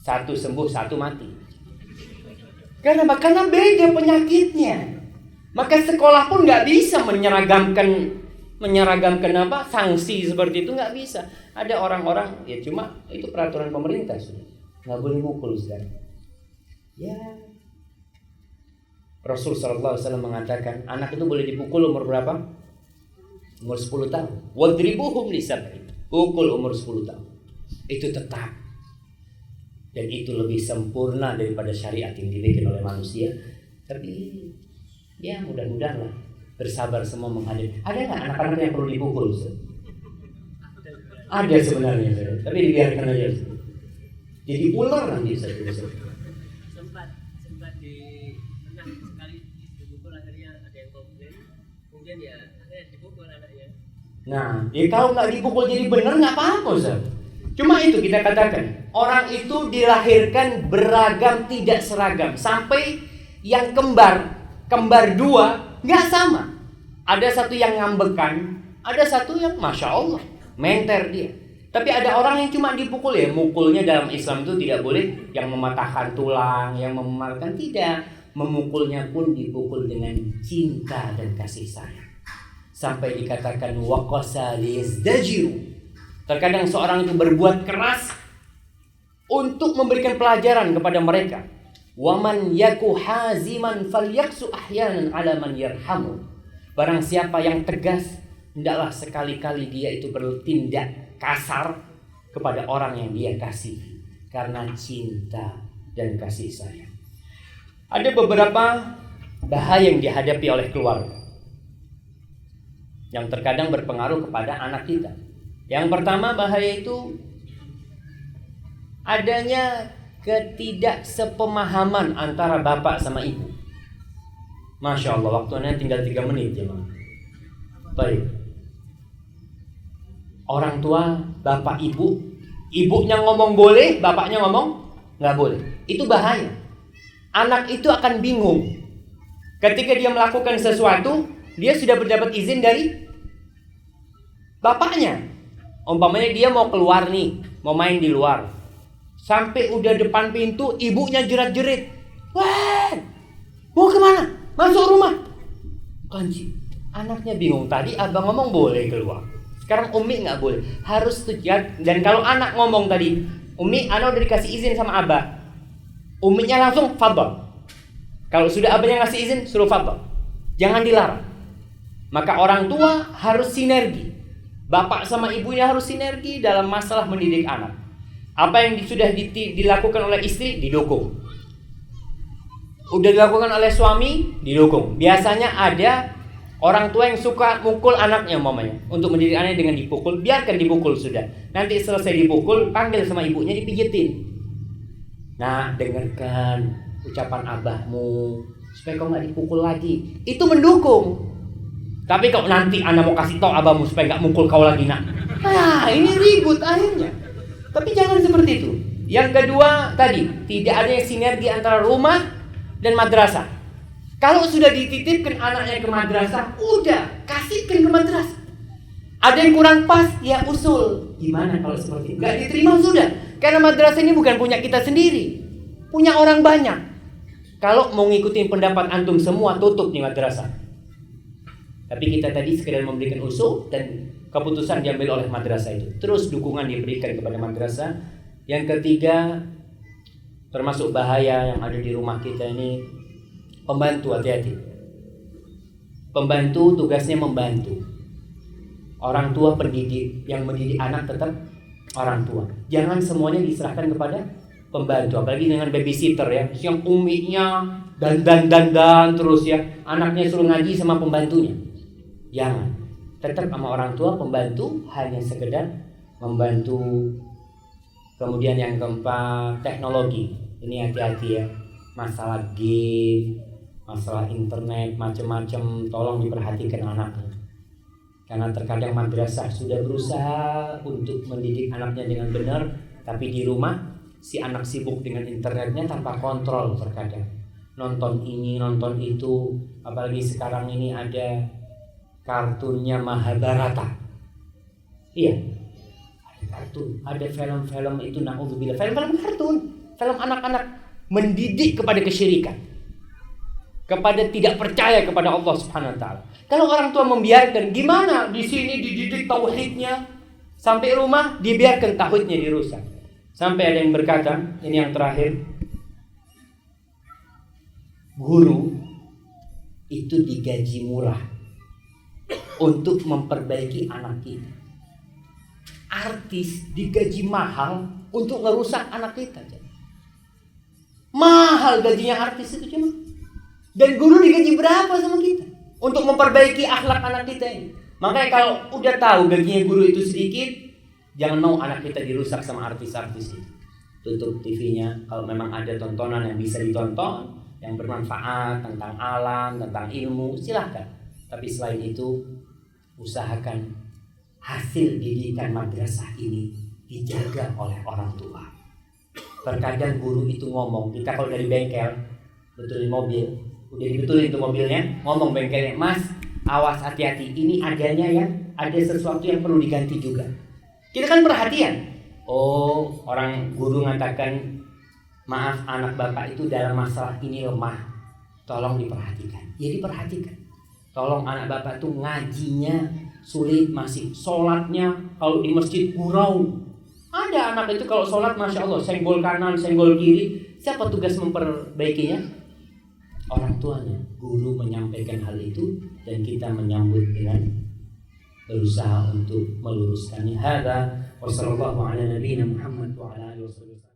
Satu sembuh, satu mati. Karena beda penyakitnya. Maka sekolah pun nggak bisa menyeragamkan sanksi seperti itu, nggak bisa. Ada orang-orang ya cuma itu peraturan pemerintah sudah, nggak boleh mukul sekarang. Ya, Rasul SAW mengatakan anak itu boleh dipukul umur berapa? Umur 10 tahun. Wadribuhum lisab'in. Pukul umur 10 tahun. Itu tetap. Dan itu lebih sempurna daripada syariat yang dibikin oleh manusia. Tapi ya mudah-mudahan lah bersabar semua menghadapi. Ada nggak anak-anak yang perlu dipukul? Ustaz? Ada sebenarnya, tapi dibiarkan aja. Jadi ular nanti Ustaz. Sempat di pernah sekali dipukul, akhirnya ada yang komplain, kemudian ya akhirnya dipukul anaknya. Nah, kalau nggak dipukul jadi benar nggak apa-apa Ustaz. Cuma itu kita katakan, orang itu dilahirkan beragam tidak seragam. Sampai yang kembar 2 nggak sama. Ada satu yang ngambekan, ada satu yang Masya Allah menter dia. Tapi ada orang yang cuma dipukul, ya mukulnya dalam Islam itu tidak boleh yang mematahkan tulang, yang memalukan, tidak. Memukulnya pun dipukul dengan cinta dan kasih sayang. Sampai dikatakan waqasa liyazdajiru. Terkadang seorang itu berbuat keras untuk memberikan pelajaran kepada mereka. Waman yaku haziman falyaksu ahyanan ala man yarhamu. Barang siapa yang tegas, hendaklah sekali-kali dia itu bertindak kasar kepada orang yang dia kasih karena cinta dan kasih sayang. Ada beberapa bahaya yang dihadapi oleh keluarga yang terkadang berpengaruh kepada anak kita. Yang pertama bahaya itu adanya ketidaksepemahaman antara bapak sama ibu. Masya Allah, waktunya tinggal 3 menit ya, baik. Orang tua, bapak, ibu, ibunya ngomong boleh, bapaknya ngomong nggak boleh. Itu bahaya. Anak itu akan bingung. Ketika dia melakukan sesuatu, dia sudah mendapat izin dari bapaknya. Umpamanya dia mau keluar nih, mau main di luar. Sampai udah depan pintu, ibunya jerat-jerit. Wah, mau kemana? Masuk rumah. Kunci. Anaknya bingung. Tadi abang ngomong boleh keluar. Sekarang Umi nggak boleh. Harus tujuan. Dan kalau anak ngomong tadi, Umi, ana udah dikasih izin sama abah. Uminya langsung fadhal. Kalau sudah abahnya ngasih izin, suruh fadhal. Jangan dilarang. Maka orang tua harus sinergi. Bapak sama ibunya harus sinergi dalam masalah mendidik anak. Apa yang sudah dilakukan oleh istri, didukung. Udah dilakukan oleh suami, didukung. Biasanya ada orang tua yang suka mukul anaknya umpamanya. Untuk mendidik anaknya dengan dipukul, biarkan dipukul sudah. Nanti selesai dipukul, panggil sama ibunya, dipijetin. Nah, dengarkan ucapan abahmu supaya kau nggak dipukul lagi. Itu mendukung. Tapi kalau nanti anak mau kasih tahu abahmu supaya nggak mukul kau lagi, nak. Nah, ini ribut akhirnya. Tapi jangan seperti itu. Yang kedua tadi, tidak ada sinergi antara rumah dan madrasah. Kalau sudah dititipkan anaknya ke madrasah, udah kasihkan ke madrasah. Ada yang kurang pas, ya usul. Gimana kalau seperti itu? Nggak diterima sudah. Karena madrasah ini bukan punya kita sendiri, punya orang banyak. Kalau mau ngikutin pendapat antum semua, tutup nih madrasah. Tapi kita tadi sekedar memberikan usul dan keputusan diambil oleh madrasah itu. Terus dukungan diberikan kepada madrasah. Yang ketiga, termasuk bahaya yang ada di rumah kita ini, pembantu, hati-hati. Pembantu tugasnya membantu. Orang tua pendidik, yang mendidik anak tetap orang tua. Jangan semuanya diserahkan kepada pembantu, apalagi dengan babysitter ya, yang uminya dandan terus ya, anaknya suruh ngaji sama pembantunya. Jangan. Tetap sama orang tua, pembantu hanya sekedar membantu. Kemudian yang keempat, teknologi. Ini hati-hati ya, masalah game, masalah internet, macam-macam, tolong diperhatikan anaknya. Karena terkadang madrasah sudah berusaha untuk mendidik anaknya dengan benar, tapi di rumah si anak sibuk dengan internetnya tanpa kontrol terkadang. Nonton ini, nonton itu, apalagi sekarang ini ada kartunnya Mahabharata. Iya, ada kartun, ada film-film itu, na'udzubillah, film-film kartun, film anak-anak mendidik kepada kesyirikan, kepada tidak percaya kepada Allah Subhanahu wa taala. Kalau orang tua membiarkan, gimana? Di sini dididik tauhidnya, sampai rumah dibiarkan tauhidnya dirusak. Sampai ada yang berkata, ini yang terakhir, guru itu digaji murah untuk memperbaiki anak kita. Artis digaji mahal untuk ngerusak anak kita. Mahal gajinya artis itu cuma. Dan guru digaji berapa sama kita? Untuk memperbaiki akhlak anak kita ini. Makanya kalau udah tahu gajinya guru itu sedikit, jangan mau anak kita dirusak sama artis-artis itu. Tutup TV-nya. Kalau memang ada tontonan yang bisa ditonton, yang bermanfaat tentang alam, tentang ilmu, silahkan. Tapi selain itu, usahakan hasil didikan madrasah ini dijaga oleh orang tua. Terkadang guru itu ngomong, kita kalau dari bengkel, betulin mobil, udah dibetulin itu mobilnya, ngomong bengkelnya, Mas, awas hati-hati, ini adanya ya, ada sesuatu yang perlu diganti juga. Kita kan perhatian. Oh, orang guru mengatakan, maaf anak bapak itu dalam masalah ini lemah, tolong diperhatikan. Ya diperhatikan. Tolong anak bapak itu ngajinya sulit, masih sholatnya kalau di masjid gurau. Ada anak itu kalau sholat masya Allah, senggol kanan, senggol kiri. Siapa tugas memperbaikinya? Orang tuanya. Guru menyampaikan hal itu dan kita menyambut dengan berusaha untuk meluruskannya. Hada wa sallallahu ala nabiyina Muhammad wa ala alihi wasallam.